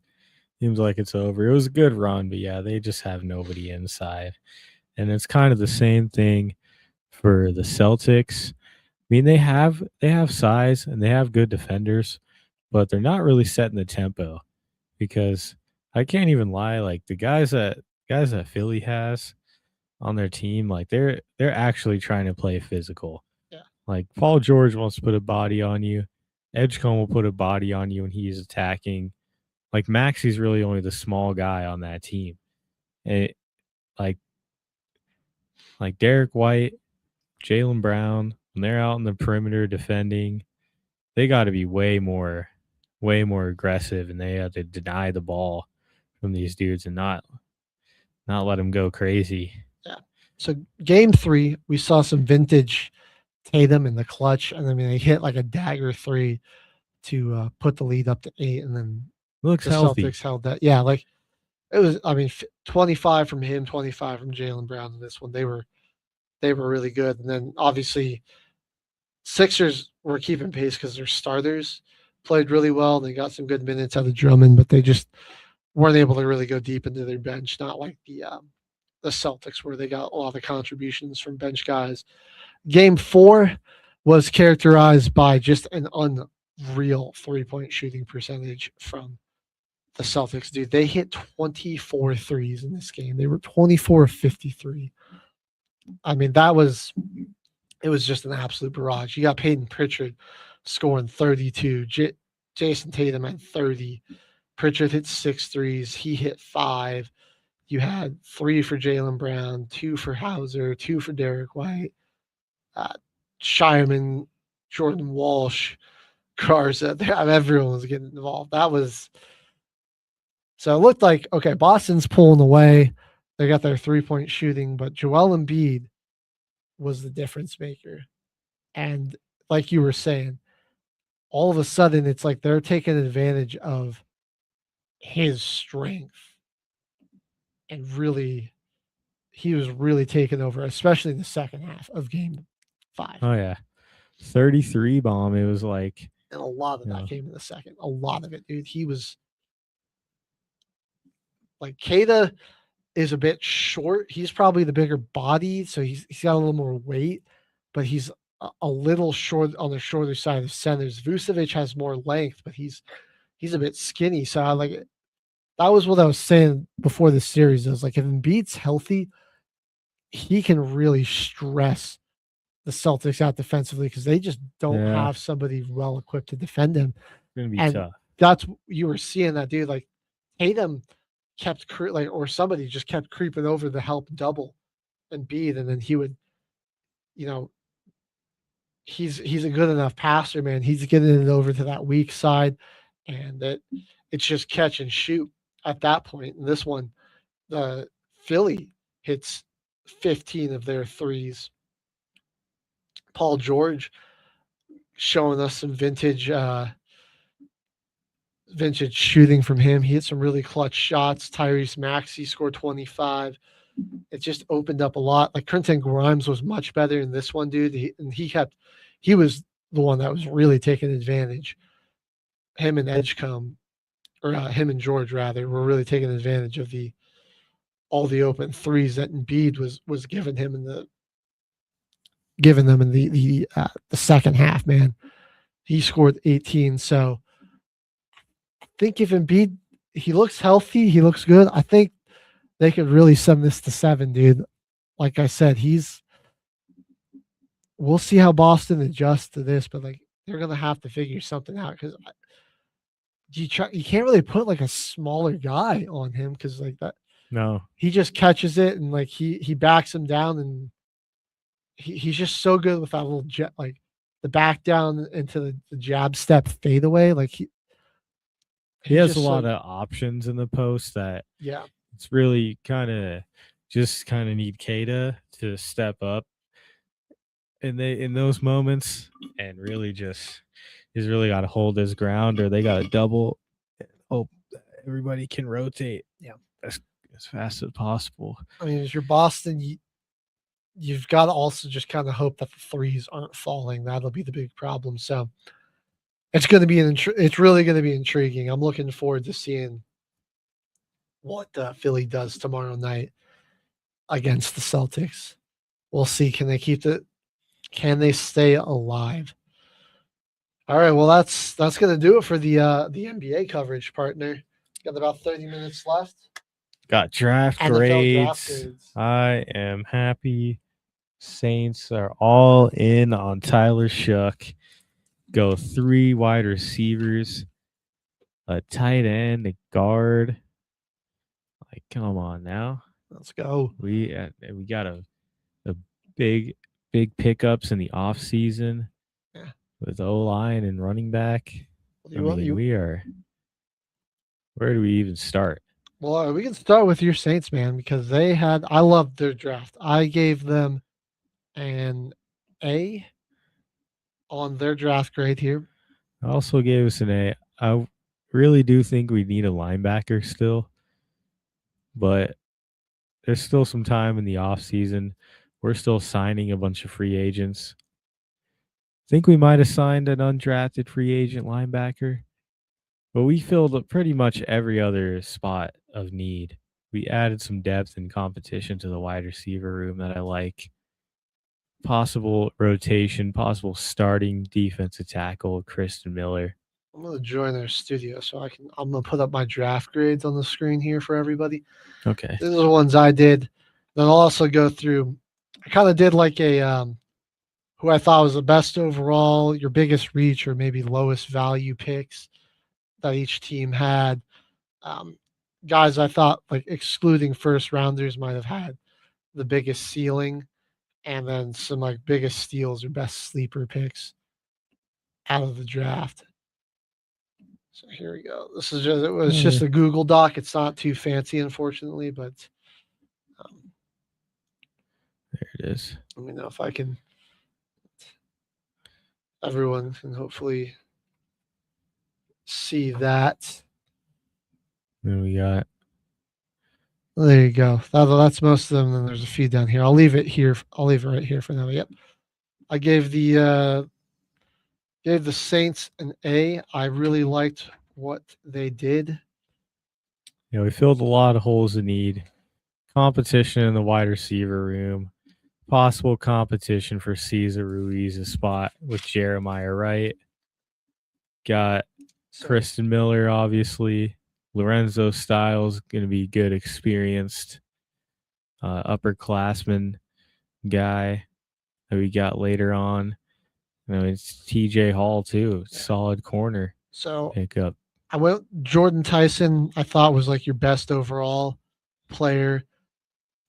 Speaker 6: over. It was a good run, but yeah, they just have nobody inside, and it's kind of the same thing for the Celtics. I mean, they have size and they have good defenders, but they're not really setting the tempo, because I can't even lie, like the guys that Philly has on their team, like they're actually trying to play physical.
Speaker 7: Yeah.
Speaker 6: Like Paul George wants to put a body on you. Edgecombe will put a body on you when he's attacking. Like Maxi's really only the small guy on that team. And like Derek White, Jaylen Brown, when they're out in the perimeter defending, they got to be way more aggressive, and they have to deny the ball from these dudes and not let them go crazy.
Speaker 7: Yeah. So game 3, we saw some vintage Tatum in the clutch, and I mean they hit like a dagger 3 to put the lead up to 8, and then
Speaker 6: Looks
Speaker 7: the
Speaker 6: healthy.
Speaker 7: Celtics held that. Yeah, like it was. I mean, 25 from him, 25 from Jaylen Brown in this one. They were really good, and then obviously Sixers were keeping pace because their starters played really well. They got some good minutes out of Drummond, but they just weren't able to really go deep into their bench. Not like the Celtics, where they got a lot of contributions from bench guys. Game 4 was characterized by just an unreal 3-point shooting percentage from the Celtics. Dude, they hit 24 threes in this game. They were 24 of 53. I mean, it was just an absolute barrage. You got Peyton Pritchard scoring 32. Jason Tatum had 30. Pritchard hit 6 threes. He hit 5. You had 3 for Jaylen Brown, 2 for Hauser, 2 for Derek White, Shireman, Jordan Walsh, Garza. Everyone was getting involved. So it looked like, okay, Boston's pulling away. They got their 3-point shooting, but Joel Embiid was the difference maker. And like you were saying, all of a sudden it's like they're taking advantage of his strength, and really he was really taking over, especially in the second half of game 5.
Speaker 6: Oh yeah. 33 bomb. It was like,
Speaker 7: and a lot of that came in the second. A lot of it, dude. He was like, Keita is a bit short. He's probably the bigger body, so he's got a little more weight, but he's a little short on the shorter side of centers. Vucevic has more length, but he's a bit skinny. So that was what I was saying before the series. I was like, if Embiid's healthy, he can really stress the Celtics out defensively, because they just don't have somebody well equipped to defend him.
Speaker 6: It's gonna be tough.
Speaker 7: That's, you were seeing that, dude. Like Tatum kept or somebody just kept creeping over the help double Embiid, and then he would, he's a good enough passer, man. He's getting it over to that weak side, and it's just catch and shoot at that point. And this one, the Philly hits 15 of their threes. Paul George showing us some vintage shooting from him. He hit some really clutch shots. Tyrese Maxey scored 25. It just opened up a lot. Like Quentin Grimes was much better in this one, dude. He was the one that was really taking advantage. Him and Edgecombe, or him and George rather, were really taking advantage of all the open threes that Embiid was giving them in the second half. Man, he scored 18. So I think if Embiid, he looks healthy, he looks good, I think they could really send this to 7, dude. like I said, we'll see how Boston adjusts to this, but like they're gonna have to figure something out because you can't really put like a smaller guy on him because like that
Speaker 6: No.
Speaker 7: he just catches it and like he backs him down and he's just so good with that little jet like the back down into the jab step fadeaway. Like
Speaker 6: he has a lot of options in the post that it's really kind of need Keita to step up in those moments and really he's really got to hold his ground or they got to double. Hope everybody can rotate as fast as possible.
Speaker 7: I mean, as your Boston, you've got to also just kind of hope that the threes aren't falling. That'll be the big problem. So it's going to be it's really going to be intriguing. I'm looking forward to seeing what Philly does tomorrow night against the Celtics. We'll see. Can they stay alive? All right. Well, that's going to do it for the NBA coverage, partner. Got about 30 minutes left.
Speaker 6: Got draft grades. I am happy. Saints are all in on Tyler Shuck. Go 3 wide receivers, a tight end, a guard. Like, come on now.
Speaker 7: Let's go.
Speaker 6: We got a big pickups in the off season with O-line and running back. We are. Where do we even start?
Speaker 7: Well, we can start with your Saints, man, because I loved their draft. I gave them an A on their draft grade here.
Speaker 6: I also gave us an A. I really do think we need a linebacker still, but there's still some time in the offseason. We're still signing a bunch of free agents. I think we might have signed an undrafted free agent linebacker, but we filled pretty much every other spot of need. We added some depth and competition to the wide receiver room that I like. Possible rotation, possible starting defensive tackle, Kristen Miller.
Speaker 7: I'm going to join their studio I'm going to put up my draft grades on the screen here for everybody.
Speaker 6: Okay.
Speaker 7: These are the ones I did. Then I'll also go through, I kind of did like a, who I thought was the best overall, your biggest reach or maybe lowest value picks that each team had. Guys I thought like excluding first rounders might have had the biggest ceiling. And then some like biggest steals or best sleeper picks out of the draft. So here we go. It was just a Google Doc. It's not too fancy, unfortunately, but
Speaker 6: there it is.
Speaker 7: Let me know if I can. Everyone can hopefully see that.
Speaker 6: Then we got.
Speaker 7: There you go. That's most of them. Then there's a few down here. I'll leave it here. I'll leave it right here for now. Yep. I gave the Saints an A. I really liked what they did.
Speaker 6: Yeah, we filled a lot of holes in need. Competition in the wide receiver room. Possible competition for Cesar Ruiz's spot with Jeremiah Wright. Got Kristen Miller, obviously. Lorenzo Styles going to be good, experienced upperclassman guy that we got later on. It's TJ Hall too, solid corner.
Speaker 7: So
Speaker 6: pickup.
Speaker 7: I went Jordan Tyson. I thought was like your best overall player.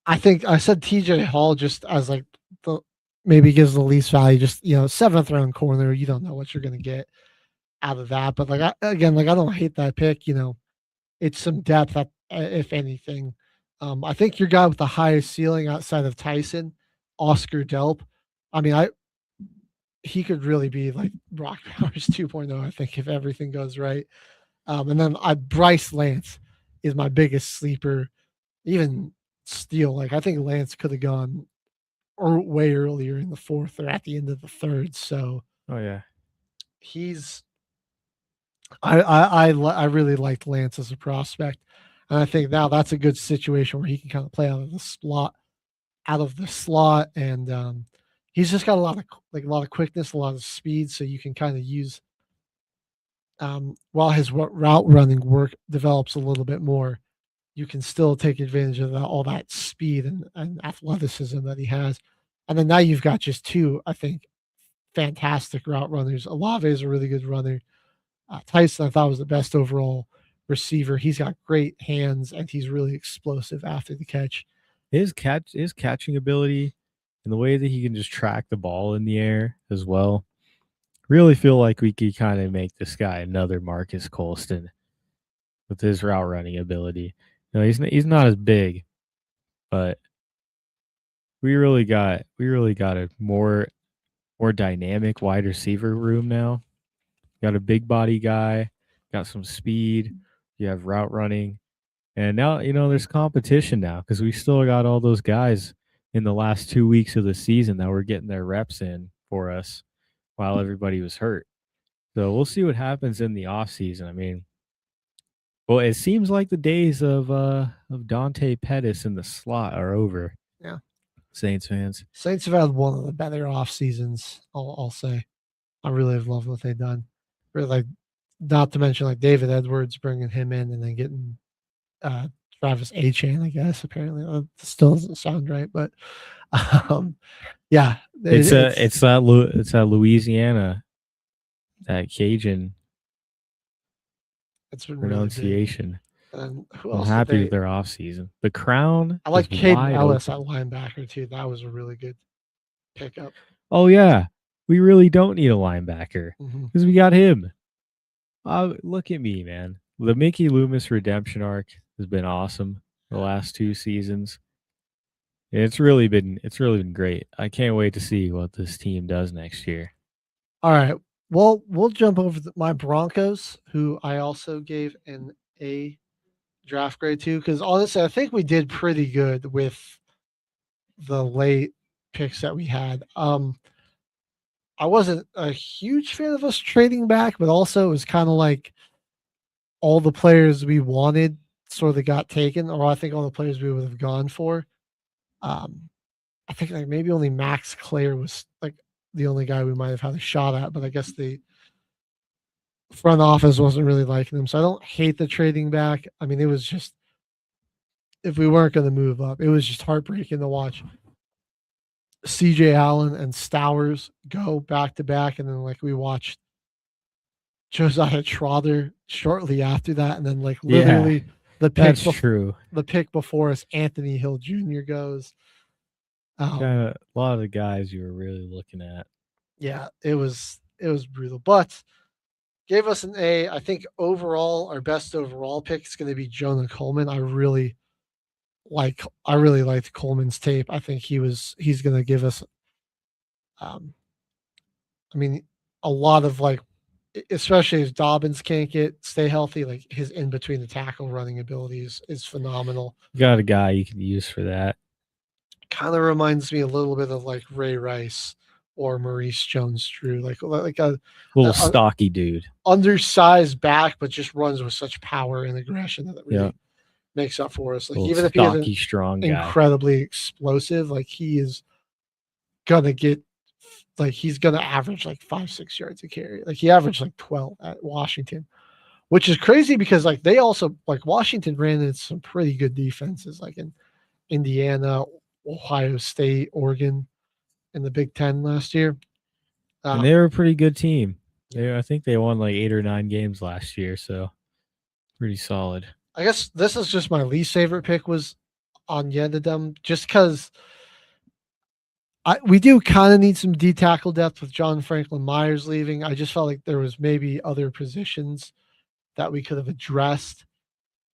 Speaker 7: I think I said TJ Hall just as like maybe gives the least value. Just 7th round corner. You don't know what you're going to get out of that, but I don't hate that pick. It's some depth, if anything. I think your guy with the highest ceiling outside of Tyson, Oscar Delp. I mean, he could really be like Brock Bowers 2.0, I think, if everything goes right. And then Bryce Lance is my biggest sleeper, even steal. Like I think Lance could have gone way earlier in the 4th or at the end of the 3rd. So, I really liked Lance as a prospect, and I think now that's a good situation where he can kind of play out of the slot, and he's just got a lot of quickness, a lot of speed, so you can kind of use while his route running work develops a little bit more. you can still take advantage of all that speed and athleticism that he has. And then now you've got just two, I think, fantastic route runners. Olave is a really good runner. Tyson, I thought, was the best overall receiver. He's got great hands and he's really explosive after the catch.
Speaker 6: His catching ability and the way that he can just track the ball in the air as well. Really feel like we could kind of make this guy another Marcus Colston with his route running ability. He's not as big, but we really got a more dynamic wide receiver room now. Got a big body guy, got some speed, you have route running. And now, there's competition now because we still got all those guys in the last 2 weeks of the season that were getting their reps in for us while everybody was hurt. So we'll see what happens in the offseason. I mean, well, it seems like the days of Dante Pettis in the slot are over.
Speaker 7: Yeah.
Speaker 6: Saints fans.
Speaker 7: Saints have had one of the better off seasons, I'll say. I really have loved what they've done. Really, not to mention like David Edwards, bringing him in and then getting Travis Achan, I guess. Apparently, that still doesn't sound right, but yeah,
Speaker 6: it's that Louisiana, that Cajun.
Speaker 7: It's been
Speaker 6: pronunciation.
Speaker 7: Really
Speaker 6: I'm happy with their off season. The Crown.
Speaker 7: I like Caden Ellis at linebacker too. That was a really good pickup.
Speaker 6: Oh yeah, we really don't need a linebacker because we got him. Look at me, man. The Mickey Loomis redemption arc has been awesome the last 2 seasons. It's really been great. I can't wait to see what this team does next year.
Speaker 7: All right. Well, we'll jump over my Broncos, who I also gave an A draft grade to, because honestly, I think we did pretty good with the late picks that we had. I wasn't a huge fan of us trading back, but also it was kind of like all the players we wanted sort of got taken, or I think all the players we would have gone for. I think like maybe only Max Clare was like the only guy we might have had a shot at, but I guess the front office wasn't really liking him. So I don't hate the trading back. I mean, it was just, if we weren't going to move up, it was just heartbreaking to watch CJ Allen and Stowers go back to back. And then like we watched Josiah Trotter shortly after that. And then like literally the pick before us, Anthony Hill Jr. goes.
Speaker 6: A lot of the guys you were really looking at.
Speaker 7: Yeah, it was brutal, but gave us an A. I think overall, our best overall pick is going to be Jonah Coleman. I really liked Coleman's tape. I think he's going to give us, I mean, a lot of like, especially if Dobbins can't stay healthy, like his in between the tackle running abilities is phenomenal.
Speaker 6: You got a guy you can use for that.
Speaker 7: Kind of reminds me a little bit of like Ray Rice or Maurice Jones-Drew, like a
Speaker 6: little stocky dude,
Speaker 7: undersized back, but just runs with such power and aggression that it really makes up for us. Like even if he's
Speaker 6: strong,
Speaker 7: incredibly explosive, like he is gonna get, like he's gonna average like 5-6 yards a carry. Like he averaged like 12 at Washington, which is crazy because like they also like Washington ran into some pretty good defenses, like in Indiana, Ohio State, Oregon in the Big Ten last year.
Speaker 6: And they were a pretty good team. I think they won like 8 or 9 games last year, so pretty solid.
Speaker 7: I guess this is just my least favorite pick was on Yedidum, just because we do kind of need some D tackle depth with John Franklin Myers leaving. I just felt like there was maybe other positions that we could have addressed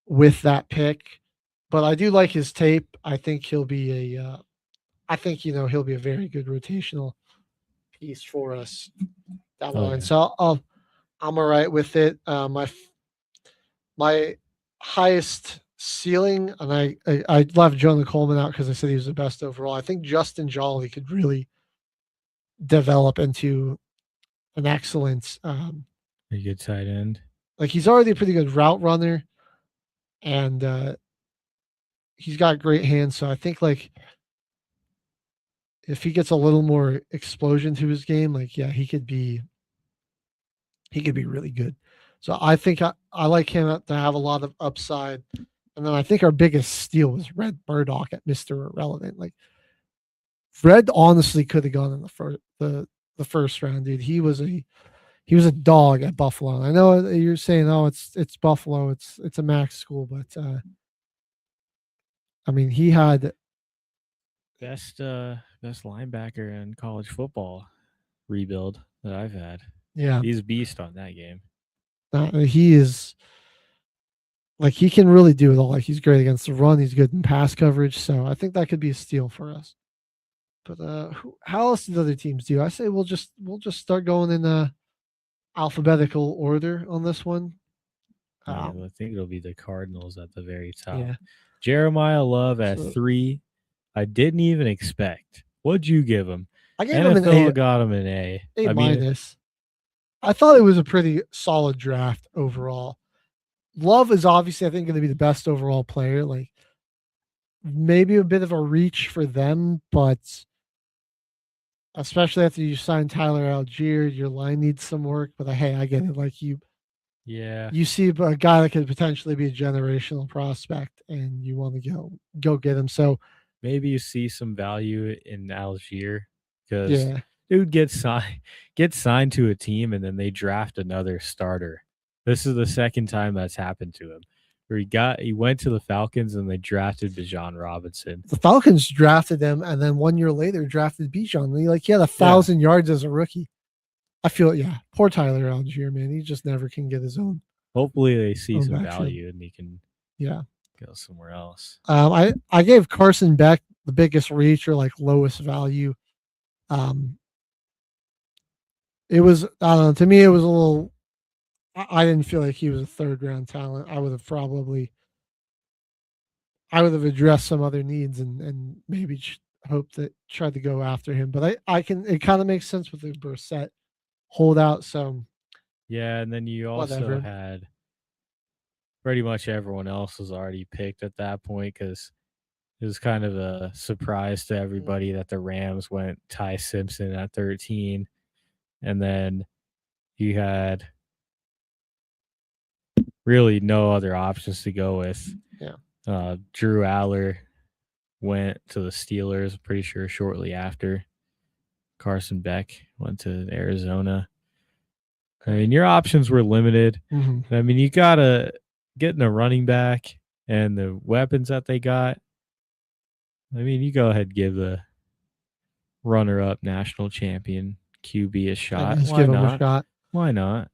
Speaker 7: with that pick. But I do like his tape. I think he'll be he'll be a very good rotational piece for us down the line. Yeah. So I'm all right with it. My highest ceiling, and I left Jonah Coleman out because I said he was the best overall. I think Justin Jolly could really develop into an excellent,
Speaker 6: a good tight end.
Speaker 7: Like he's already a pretty good route runner, and he's got great hands. So I think like if he gets a little more explosion to his game, like he could be really good. So I think I like him to have a lot of upside. And then I think our biggest steal was Red Murdoch at Mr. Irrelevant. Like Red honestly could have gone in the first round, dude. He was a dog at Buffalo. I know you're saying, oh, it's Buffalo, it's a max school, but I mean, he had
Speaker 6: best linebacker in college football rebuild that I've had.
Speaker 7: Yeah,
Speaker 6: he's a beast on that game.
Speaker 7: He is like he can really do it all. Like he's great against the run. He's good in pass coverage. So I think that could be a steal for us. But how else did other teams do? I say we'll just start going in alphabetical order on this one.
Speaker 6: I think it'll be the Cardinals at the very top.
Speaker 7: Yeah.
Speaker 6: Jeremiah Love at 3. I didn't even expect. What'd you give him?
Speaker 7: I gave him an A.
Speaker 6: Got him an A.
Speaker 7: A minus. I thought it was a pretty solid draft overall. Love is obviously, I think, going to be the best overall player. Like maybe a bit of a reach for them, but especially after you sign Tyler Algier, your line needs some work. But hey, I get it. Like you see a guy that could potentially be a generational prospect, and you want to go get him. So
Speaker 6: maybe you see some value in Algier because dude gets signed to a team and then they draft another starter. This is the second time that's happened to him. Where he went to the Falcons and they drafted Bijan Robinson.
Speaker 7: The Falcons drafted him, and then 1 year later drafted Bijan. He had 1,000 yards as a rookie. I feel poor Tyler Algier, man. He just never can get his own.
Speaker 6: Hopefully they see some value and he can go somewhere else.
Speaker 7: I gave Carson Beck the biggest reach or like lowest value. It was, I don't know, to me it was a little, I didn't feel like he was a third round talent. I would have addressed some other needs and maybe tried to go after him. But it kind of makes sense with the Brissett holdout. So
Speaker 6: and then you also had pretty much everyone else was already picked at that point because it was kind of a surprise to everybody that the Rams went Ty Simpson at 13. And then you had really no other options to go with. Drew Aller went to the Steelers, pretty sure shortly after. Carson Beck went to Arizona. I mean, your options were limited.
Speaker 7: Mm-hmm.
Speaker 6: I mean, you got to get in a running back and the weapons that they got. I mean, you go ahead and give the runner-up national champion QB a shot.
Speaker 7: Just give him a shot.
Speaker 6: Why not?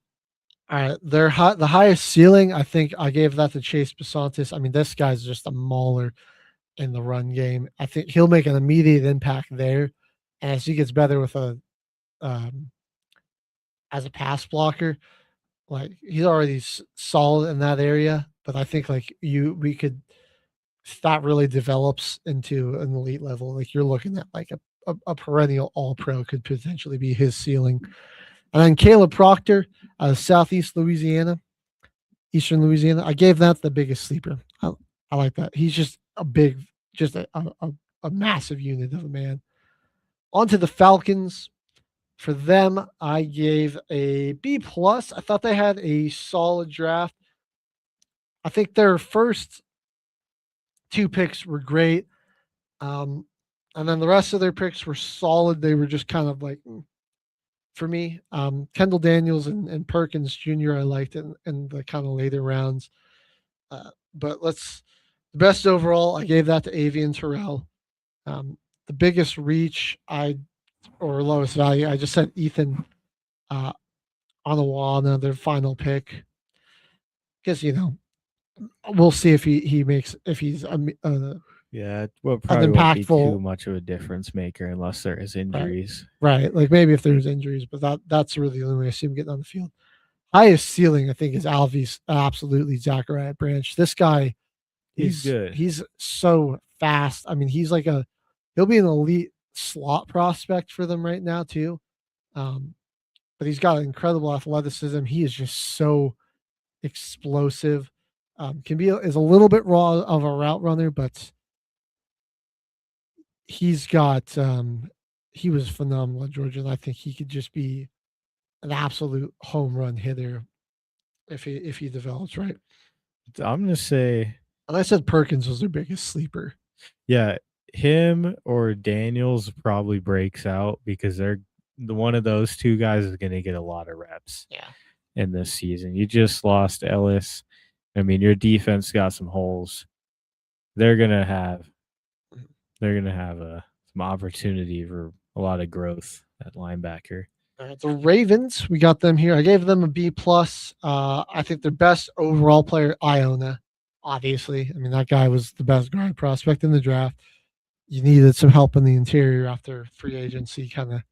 Speaker 7: All right, the highest ceiling, I think I gave that to Chase Besantis. I mean, this guy's just a mauler in the run game. I think he'll make an immediate impact there. And as he gets better with as a pass blocker, like he's already solid in that area. But I think if that really develops into an elite level, like you're looking at like a perennial all-pro could potentially be his ceiling. And then Caleb Proctor, Southeast Louisiana, Eastern Louisiana. I gave that the biggest sleeper. I like that. He's just a massive unit of a man. On to the Falcons. For them, I gave a B+. I thought they had a solid draft. I think their first 2 picks were great. And then the rest of their picks were solid. They were just kind of like, for me, Kendall Daniels and Perkins Jr. I liked in the kind of later rounds. But the best overall, I gave that to Avian Terrell. The biggest reach or lowest value, I just said Ethan Onawana, their final pick. Because, we'll see if he's
Speaker 6: well, probably won't be too much of a difference maker unless there is injuries.
Speaker 7: Right. Like maybe if there's injuries, but that's really the only way I see him getting on the field. Highest ceiling, I think, is Alvy's absolutely Zachariah Branch. This guy,
Speaker 6: he's good.
Speaker 7: He's so fast. I mean, he'll be an elite slot prospect for them right now too. But he's got incredible athleticism. He is just so explosive. Is a little bit raw of a route runner, but he's got he was phenomenal at Georgia, and I think he could just be an absolute home run hitter if he develops right.
Speaker 6: I'm gonna say
Speaker 7: And I said Perkins was their biggest sleeper.
Speaker 6: Yeah, him or Daniels probably breaks out because one of those two guys is going to get a lot of reps.
Speaker 7: Yeah.
Speaker 6: In this season, you just lost Ellis. I mean, your defense got some holes. They're gonna have some opportunity for a lot of growth at linebacker.
Speaker 7: The Ravens, we got them here. I gave them a B plus. I think their best overall player, Iona, obviously. I mean, that guy was the best guard prospect in the draft. You needed some help in the interior after free agency kind of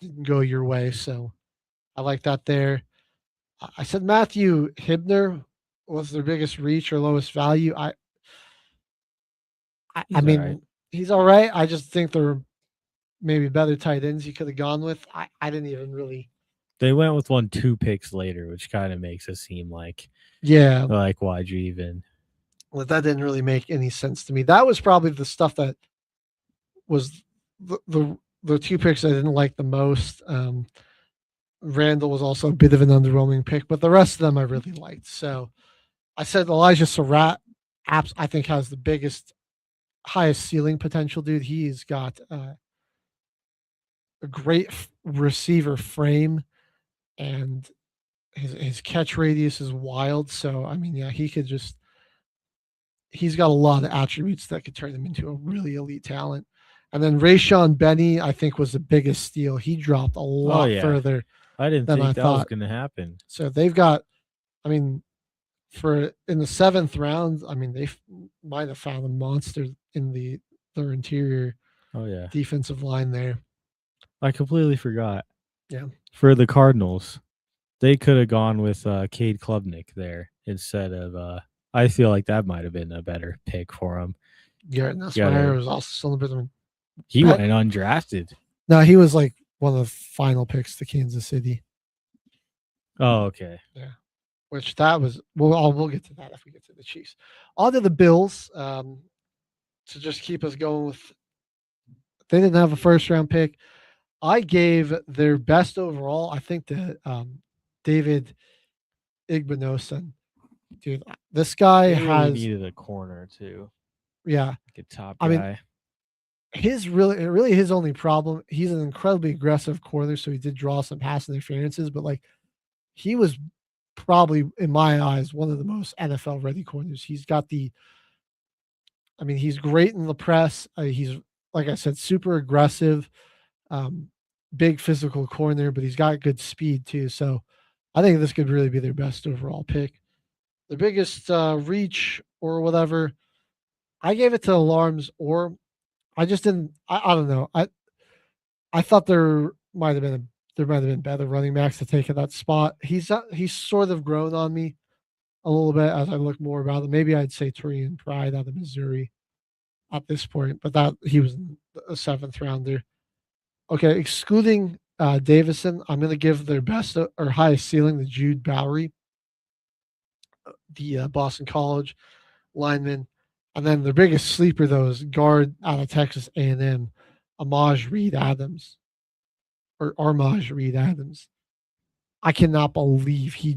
Speaker 7: didn't go your way. So I like that there. I said Matthew Hibner was their biggest reach or lowest value. I mean,
Speaker 6: right.
Speaker 7: He's all right. I just think there are maybe better tight ends you could have gone with. I didn't even really.
Speaker 6: They went with 2 picks later, which kind of makes it seem like, like why'd you even?
Speaker 7: Well, that didn't really make any sense to me. That was probably the stuff that was the 2 picks I didn't like the most. Randall was also a bit of an underwhelming pick, but the rest of them I really liked. So I said Elijah Surratt, I think, has the highest ceiling potential, dude. He's got a great receiver frame, and his catch radius is wild. So, I mean, yeah, he's got a lot of attributes that could turn him into a really elite talent. And then Rayshon Benny, I think, was the biggest steal. He dropped a lot further.
Speaker 6: I didn't think that was going to happen.
Speaker 7: So they've got, I mean, in the 7th round, I mean, they might have found a monster in their interior defensive line there.
Speaker 6: I completely forgot.
Speaker 7: Yeah.
Speaker 6: For the Cardinals, they could have gone with Cade Klubnik there instead of I feel like that might have been a better pick for him.
Speaker 7: Garrett Nussmeier was also still a bit of
Speaker 6: He went undrafted.
Speaker 7: No, he was like one of the final picks to Kansas City.
Speaker 6: Oh, okay.
Speaker 7: Yeah. Which that was we'll get to that if we get to the Chiefs. On to the Bills. To just keep us going with, they didn't have a 1st round pick. I gave their best overall, I think, to David Igbinosun. Dude, this guy
Speaker 6: needed a corner too.
Speaker 7: Yeah.
Speaker 6: Like a top guy.
Speaker 7: I mean, his only problem, he's an incredibly aggressive corner, so he did draw some pass interferences, but like he was probably, in my eyes, one of the most NFL ready corners. He's great in the press. He's, like I said, super aggressive, big physical corner, but he's got good speed too. So I think this could really be their best overall pick. The biggest reach or whatever, I gave it to Alarms, or I just didn't. I don't know. I thought there might have been better running backs to take at that spot. He's sort of grown on me a little bit as I look more about it. Maybe I'd say Torian Pride out of Missouri at this point, but that he was a 7th rounder. Okay, excluding Davison, I'm going to give their best or highest ceiling to Jude Bowery, the Boston College lineman. And then the biggest sleeper, though, is guard out of Texas A&M, Armaj Reed Adams. I cannot believe he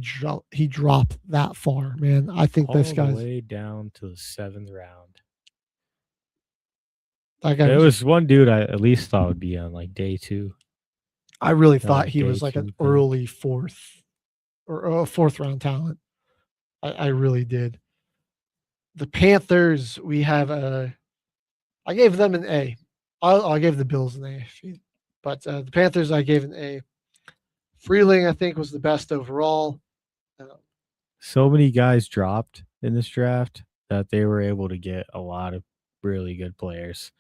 Speaker 7: dropped that far, man. I think this guy's
Speaker 6: way down to the 7th round.
Speaker 7: There
Speaker 6: was one dude I at least thought would be on like day 2.
Speaker 7: I really thought he was like an early 4th or a 4th round talent. I really did. The Panthers, we have I gave them an A. I gave the Bills an A, but the Panthers I gave an A. Freeling, I think, was the best overall.
Speaker 6: So many guys dropped in this draft that they were able to get a lot of really good players.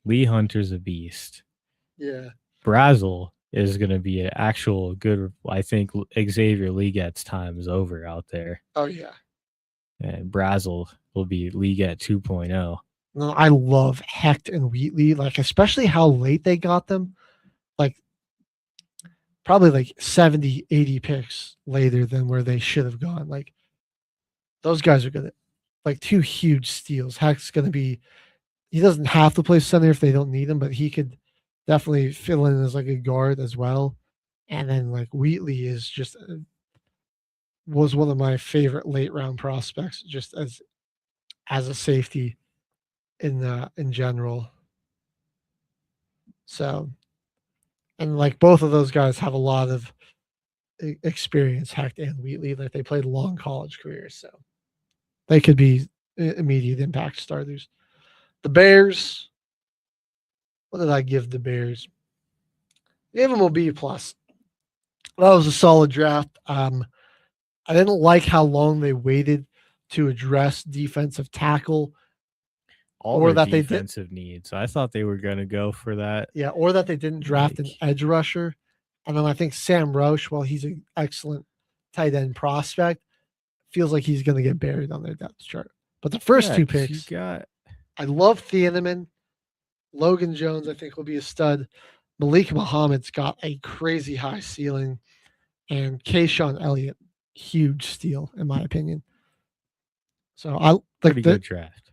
Speaker 6: Lee Hunter's a beast.
Speaker 7: Yeah.
Speaker 6: Brazel is going to be an actual good. I think Xavier Leget's time is over out there.
Speaker 7: Oh, yeah.
Speaker 6: And Brazel will be Leget 2.0.
Speaker 7: No, I love Hecht and Wheatley, like especially how late they got them. Like probably like 70, 80 picks later than where they should have gone. Like those guys are gonna, like, 2 huge steals. Hecht's gonna be, he doesn't have to play center if they don't need him, but he could definitely fill in as like a guard as well. And then like Wheatley is just was one of my favorite late round prospects, just as as a safety in general. So, and like both of those guys have a lot of experience, Hecht and Wheatley. Like they played long college careers, so they could be immediate impact starters. The Bears, what did I give the Bears? I gave them a B plus. That was a solid draft. I didn't like how long they waited to address defensive tackle,
Speaker 6: or that defensive needs. I thought they were going to go for that.
Speaker 7: Yeah, or that they didn't draft an edge rusher. And then I think Sam Roche, while he's an excellent tight end prospect, feels like he's going to get buried on their depth chart. But the first two picks, I love Thieneman. Logan Jones, I think, will be a stud. Malik Muhammad's got a crazy high ceiling. And Kayshawn Elliott, huge steal, in my opinion. So I like
Speaker 6: pretty good draft.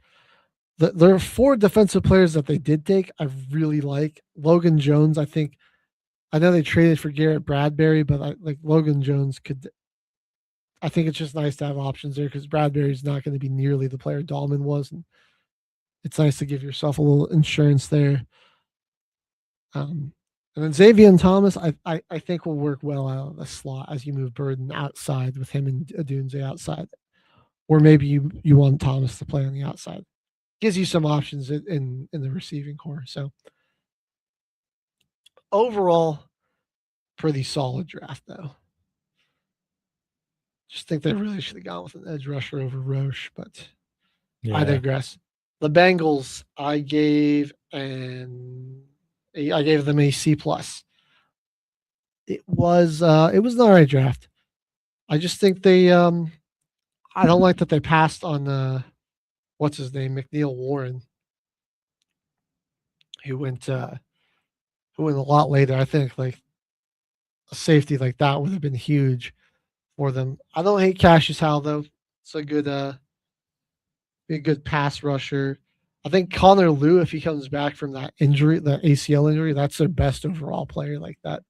Speaker 7: There are 4 defensive players that they did take I really like. Logan Jones, I think. I know they traded for Garrett Bradbury, but I like Logan Jones could. I think it's just nice to have options there because Bradbury's not going to be nearly the player Dahlman was, and it's nice to give yourself a little insurance there. And then Xavier Thomas, I think will work well out of the slot as you move Burden outside with him and Adunze outside, or maybe you want Thomas to play on the outside. Gives you some options in the receiving core. So overall, pretty solid draft though. Just think they really should have gone with an edge rusher over Roche, but I digress. The Bengals, I gave them a C plus. It was an alright draft. I just think they I don't like that they passed on what's his name, McNeil Warren, who went a lot later. I think like a safety like that would have been huge for them. I don't hate Cassius Howell though. It's a good pass rusher. I think Connor Liu, if he comes back from that injury, the ACL injury, that's their best overall player like that.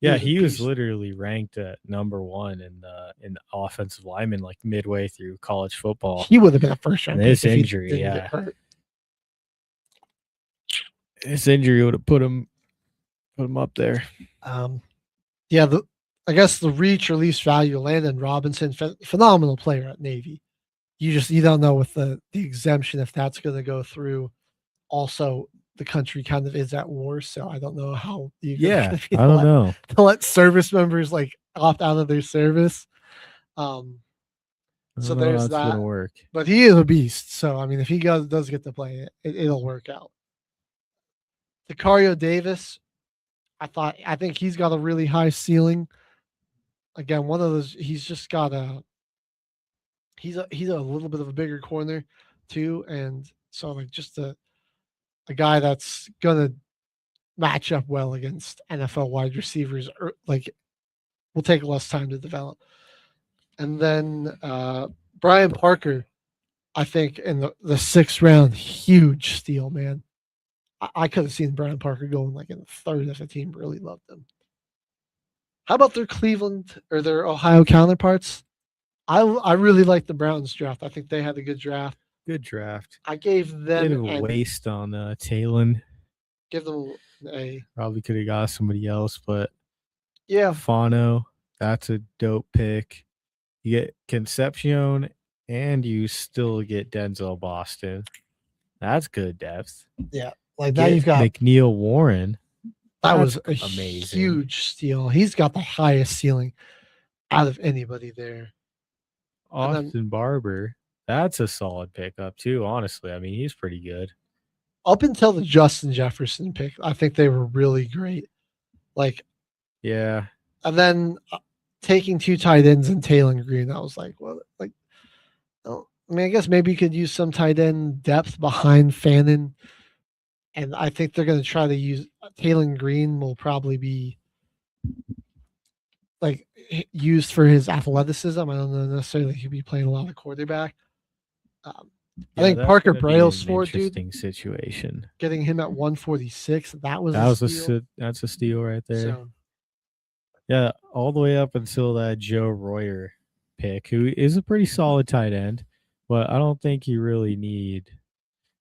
Speaker 6: Yeah, he was literally ranked at number 1 in the offensive lineman like midway through college football.
Speaker 7: He would have been a first round.
Speaker 6: This injury, this injury would have put him up there.
Speaker 7: I guess the reach or least value, Landon Robinson, phenomenal player at Navy. You don't know with the exemption if that's going to go through. Also, the country kind of is at war, so I don't know how
Speaker 6: I don't know
Speaker 7: to let service members like opt out of their service. So there's that.
Speaker 6: Gonna work.
Speaker 7: But he is a beast. So I mean, if he does get to play it'll work out. Decario Davis, I think he's got a really high ceiling. Again, one of those. He's just got he's a little bit of a bigger corner too, and so like just a guy that's gonna match up well against NFL wide receivers, or like will take less time to develop. And then Brian Parker, I think in the 6th round, huge steal, man. I could have seen Brian Parker going like in the 3rd if a team really loved him. How about their Cleveland or their Ohio counterparts? I really like the Browns draft. I think they had a good draft.
Speaker 6: Good draft.
Speaker 7: I gave them
Speaker 6: a waste on Talon.
Speaker 7: Give them a.
Speaker 6: Probably could have got somebody else, but
Speaker 7: yeah,
Speaker 6: Fano, that's a dope pick. You get Concepcion, and you still get Denzel Boston. That's good depth.
Speaker 7: Yeah, like now you've got
Speaker 6: McNeil Warren.
Speaker 7: That was a
Speaker 6: amazing,
Speaker 7: huge steal. He's got the highest ceiling out of anybody there.
Speaker 6: Austin Barber, that's a solid pickup too. Honestly, I mean he's pretty good.
Speaker 7: Up until the Justin Jefferson pick, I think they were really great. Like,
Speaker 6: yeah.
Speaker 7: And then taking 2 tight ends and Taylon Green, I was like, well, like, oh, I mean, I guess maybe you could use some tight end depth behind Fannin. And I think they're going to try to use Taylon Green will probably be like used for his athleticism. I don't know necessarily he'll be playing a lot of quarterback. I think Parker Brailsford,
Speaker 6: interesting situation.
Speaker 7: Getting him at 146,
Speaker 6: that's a steal right there.
Speaker 7: So,
Speaker 6: yeah, all the way up until that Joe Royer pick, who is a pretty solid tight end. but I don't think you really need.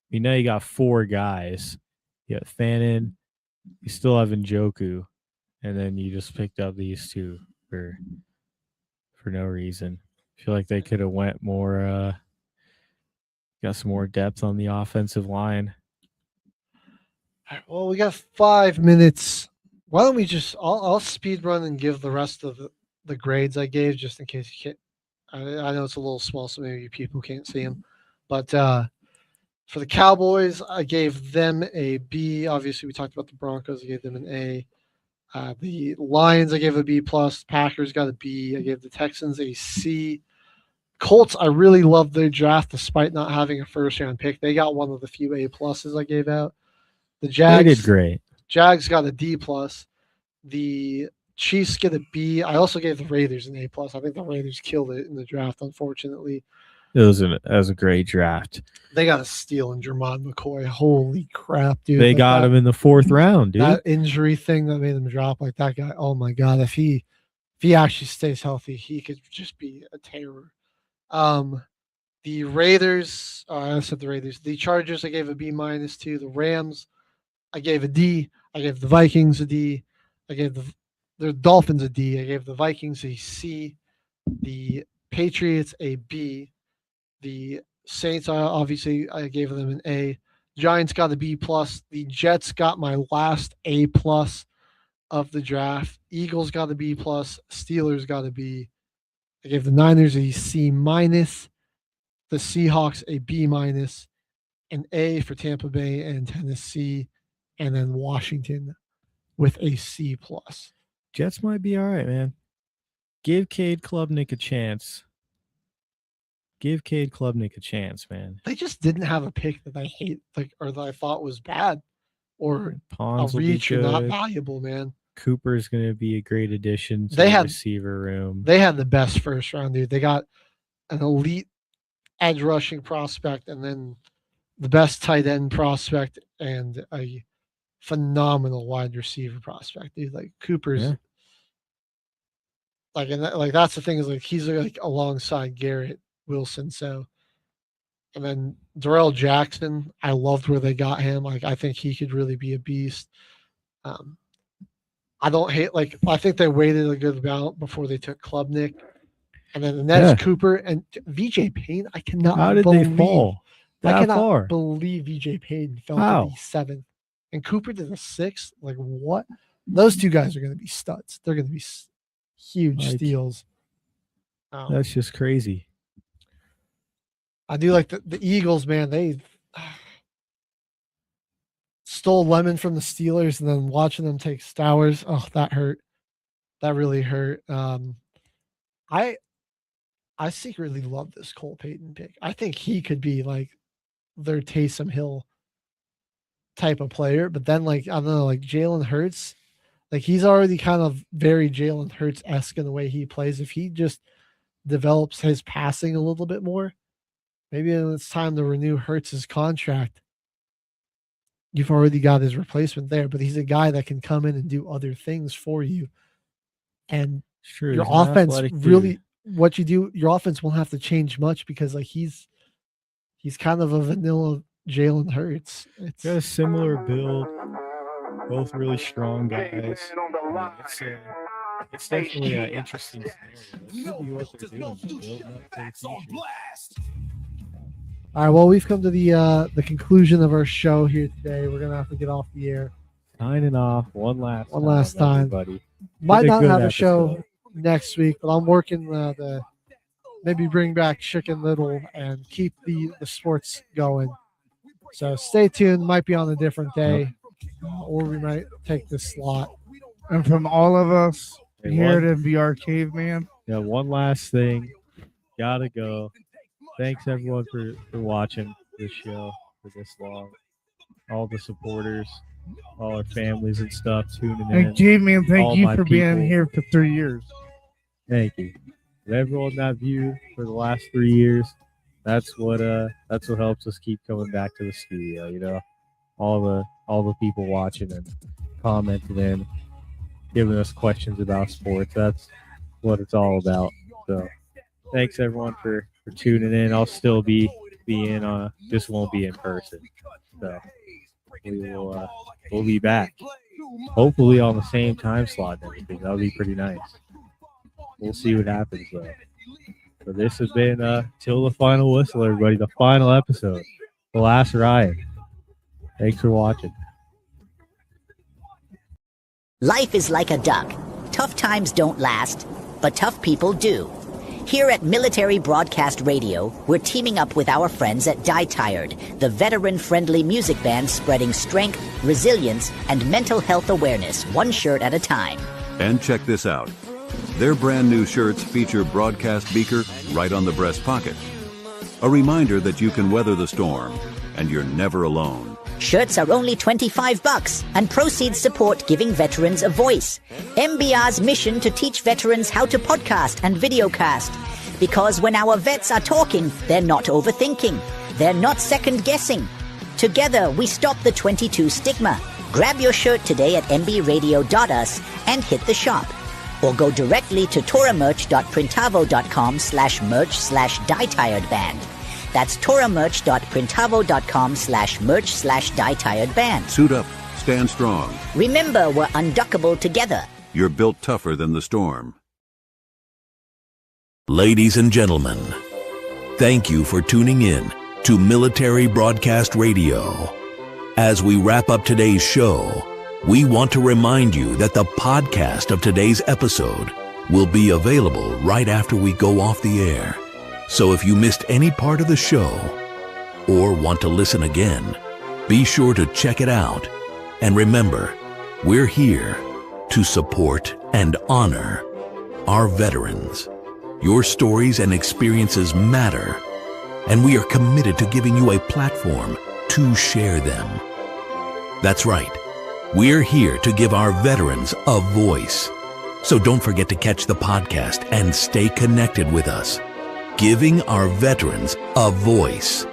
Speaker 6: You know, you got 4 guys. You got Fannin. You still have Njoku, and then you just picked up these 2 for no reason. I feel like they could have went more. Got some more depth on the offensive line.
Speaker 7: All right, well, we got 5 minutes. Why don't we just? I'll speed run and give the rest of the grades I gave, just in case you can't. I know it's a little small, so maybe people can't see them. But for the Cowboys, I gave them a B. Obviously, we talked about the Broncos. I gave them an A. The Lions, I gave a B plus. Packers got a B. I gave the Texans a C. Colts, I really loved their draft despite not having a first-round pick. They got one of the few A pluses I gave out. The Jags,
Speaker 6: they did great.
Speaker 7: Jags got a D plus. The Chiefs get a B. I also gave the Raiders an A plus. I think the Raiders killed it in the draft, unfortunately.
Speaker 6: It was a great draft.
Speaker 7: They got a steal in Jermon McCoy. Holy crap, dude.
Speaker 6: They got him in the 4th round, dude.
Speaker 7: That injury thing that made him drop, like that guy, oh my God. If he actually stays healthy, he could just be a terror. The Raiders, I said the Raiders. The Chargers, I gave a B minus to. The Rams, I gave a D. I gave the Vikings a D. I gave the Dolphins a D. I gave the Vikings a C. The Patriots a B. The Saints, obviously, I gave them an A. Giants got a B plus. The Jets got my last A plus of the draft. Eagles got a B plus. Steelers got a B. I gave the Niners a C minus. The Seahawks a B minus. An A for Tampa Bay and Tennessee, and then Washington with a C plus.
Speaker 6: Jets might be all right, man. Give Cade Klubnik a chance. Give Cade Klubnik a chance, man.
Speaker 7: They just didn't have a pick that I hate, or that I thought was bad, or
Speaker 6: Pons
Speaker 7: a reach or not valuable, man.
Speaker 6: Cooper's going to be a great addition to the receiver room.
Speaker 7: They had the best first round, dude. They got an elite edge rushing prospect, and then the best tight end prospect, and a phenomenal wide receiver prospect, dude. Like Cooper's, that's the thing, is like he's like alongside Garrett Wilson. So, and then Darrell Jackson, I loved where they got him. Like I think he could really be a beast. I don't hate, I think they waited a good amount before they took Klubnik. And then the next Cooper and VJ Payne. I cannot
Speaker 6: How did they fall that
Speaker 7: I cannot
Speaker 6: far?
Speaker 7: believe VJ Payne fell to the 7th. And Cooper to the 6th. Like, what? Those 2 guys are going to be studs. They're going to be huge steals.
Speaker 6: That's just crazy.
Speaker 7: I do like the Eagles, man. They stole Lemon from the Steelers, and then watching them take Stowers. Oh, that hurt. That really hurt. I secretly love this Cole Payton pick. I think he could be like their Taysom Hill type of player. But then, I don't know, Jalen Hurts, he's already kind of very Jalen Hurts-esque in the way he plays. If he just develops his passing a little bit more, maybe it's time to renew Hurts' contract. You've already got his replacement there, but he's a guy that can come in and do other things for you. And your offense really, what you do, your offense won't have to change much, because he's kind of a vanilla Jalen Hurts. It's
Speaker 6: got a similar build, both really strong guys. It's definitely an interesting scenario. What they're doing.
Speaker 7: All right, well, we've come to the conclusion of our show here today. We're gonna have to get off the air.
Speaker 6: Signing off one last
Speaker 7: time,
Speaker 6: buddy.
Speaker 7: Might not have a show next week, but I'm working to maybe bring back Chicken Little and keep the sports going. So stay tuned. Might be on a different day, or we might take this slot.
Speaker 12: And from all of us here at MBR Caveman.
Speaker 6: Yeah, one last thing. Gotta go. Thanks everyone for watching this show for this long. All the supporters, all our families and stuff tuning in.
Speaker 12: And Caveman, thank you for being here for 3 years.
Speaker 6: Thank you. And everyone that viewed for the last 3 years, that's what helps us keep coming back to the studio, you know. All the people watching and commenting and giving us questions about sports. That's what it's all about. So thanks everyone for for tuning in. I'll still be in. This won't be in person, so we'll be back. Hopefully on the same time slot and everything. That would be pretty nice. We'll see what happens though. So this has been Till the Final Whistle, everybody. The final episode, the last ride. Thanks for watching.
Speaker 2: Life is like a duck. Tough times don't last, but tough people do. Here at Military Broadcast Radio, we're teaming up with our friends at Die Tired, the veteran-friendly music band spreading strength, resilience, and mental health awareness one shirt at a time.
Speaker 1: And check this out. Their brand new shirts feature broadcast beaker right on the breast pocket. A reminder that you can weather the storm, and you're never alone.
Speaker 2: Shirts are only $25 and proceeds support giving veterans a voice. MBR's mission to teach veterans how to podcast and videocast. Because when our vets are talking, they're not overthinking. They're not second-guessing. Together, we stop the 22 stigma. Grab your shirt today at mbradio.us and hit the shop. Or go directly to toramerch.printavo.com/merch/dietiredband. That's toramerch.printavo.com/merch/dietiredband.
Speaker 1: Suit up, stand strong.
Speaker 2: Remember, we're unduckable together.
Speaker 1: You're built tougher than the storm.
Speaker 11: Ladies and gentlemen, thank you for tuning in to Military Broadcast Radio. As we wrap up today's show, we want to remind you that the podcast of today's episode will be available right after we go off the air. So if you missed any part of the show or want to listen again, be sure to check it out. And remember, we're here to support and honor our veterans. Your stories and experiences matter, and we are committed to giving you a platform to share them. That's right. We're here to give our veterans a voice. So don't forget to catch the podcast and stay connected with us. Giving our veterans a voice.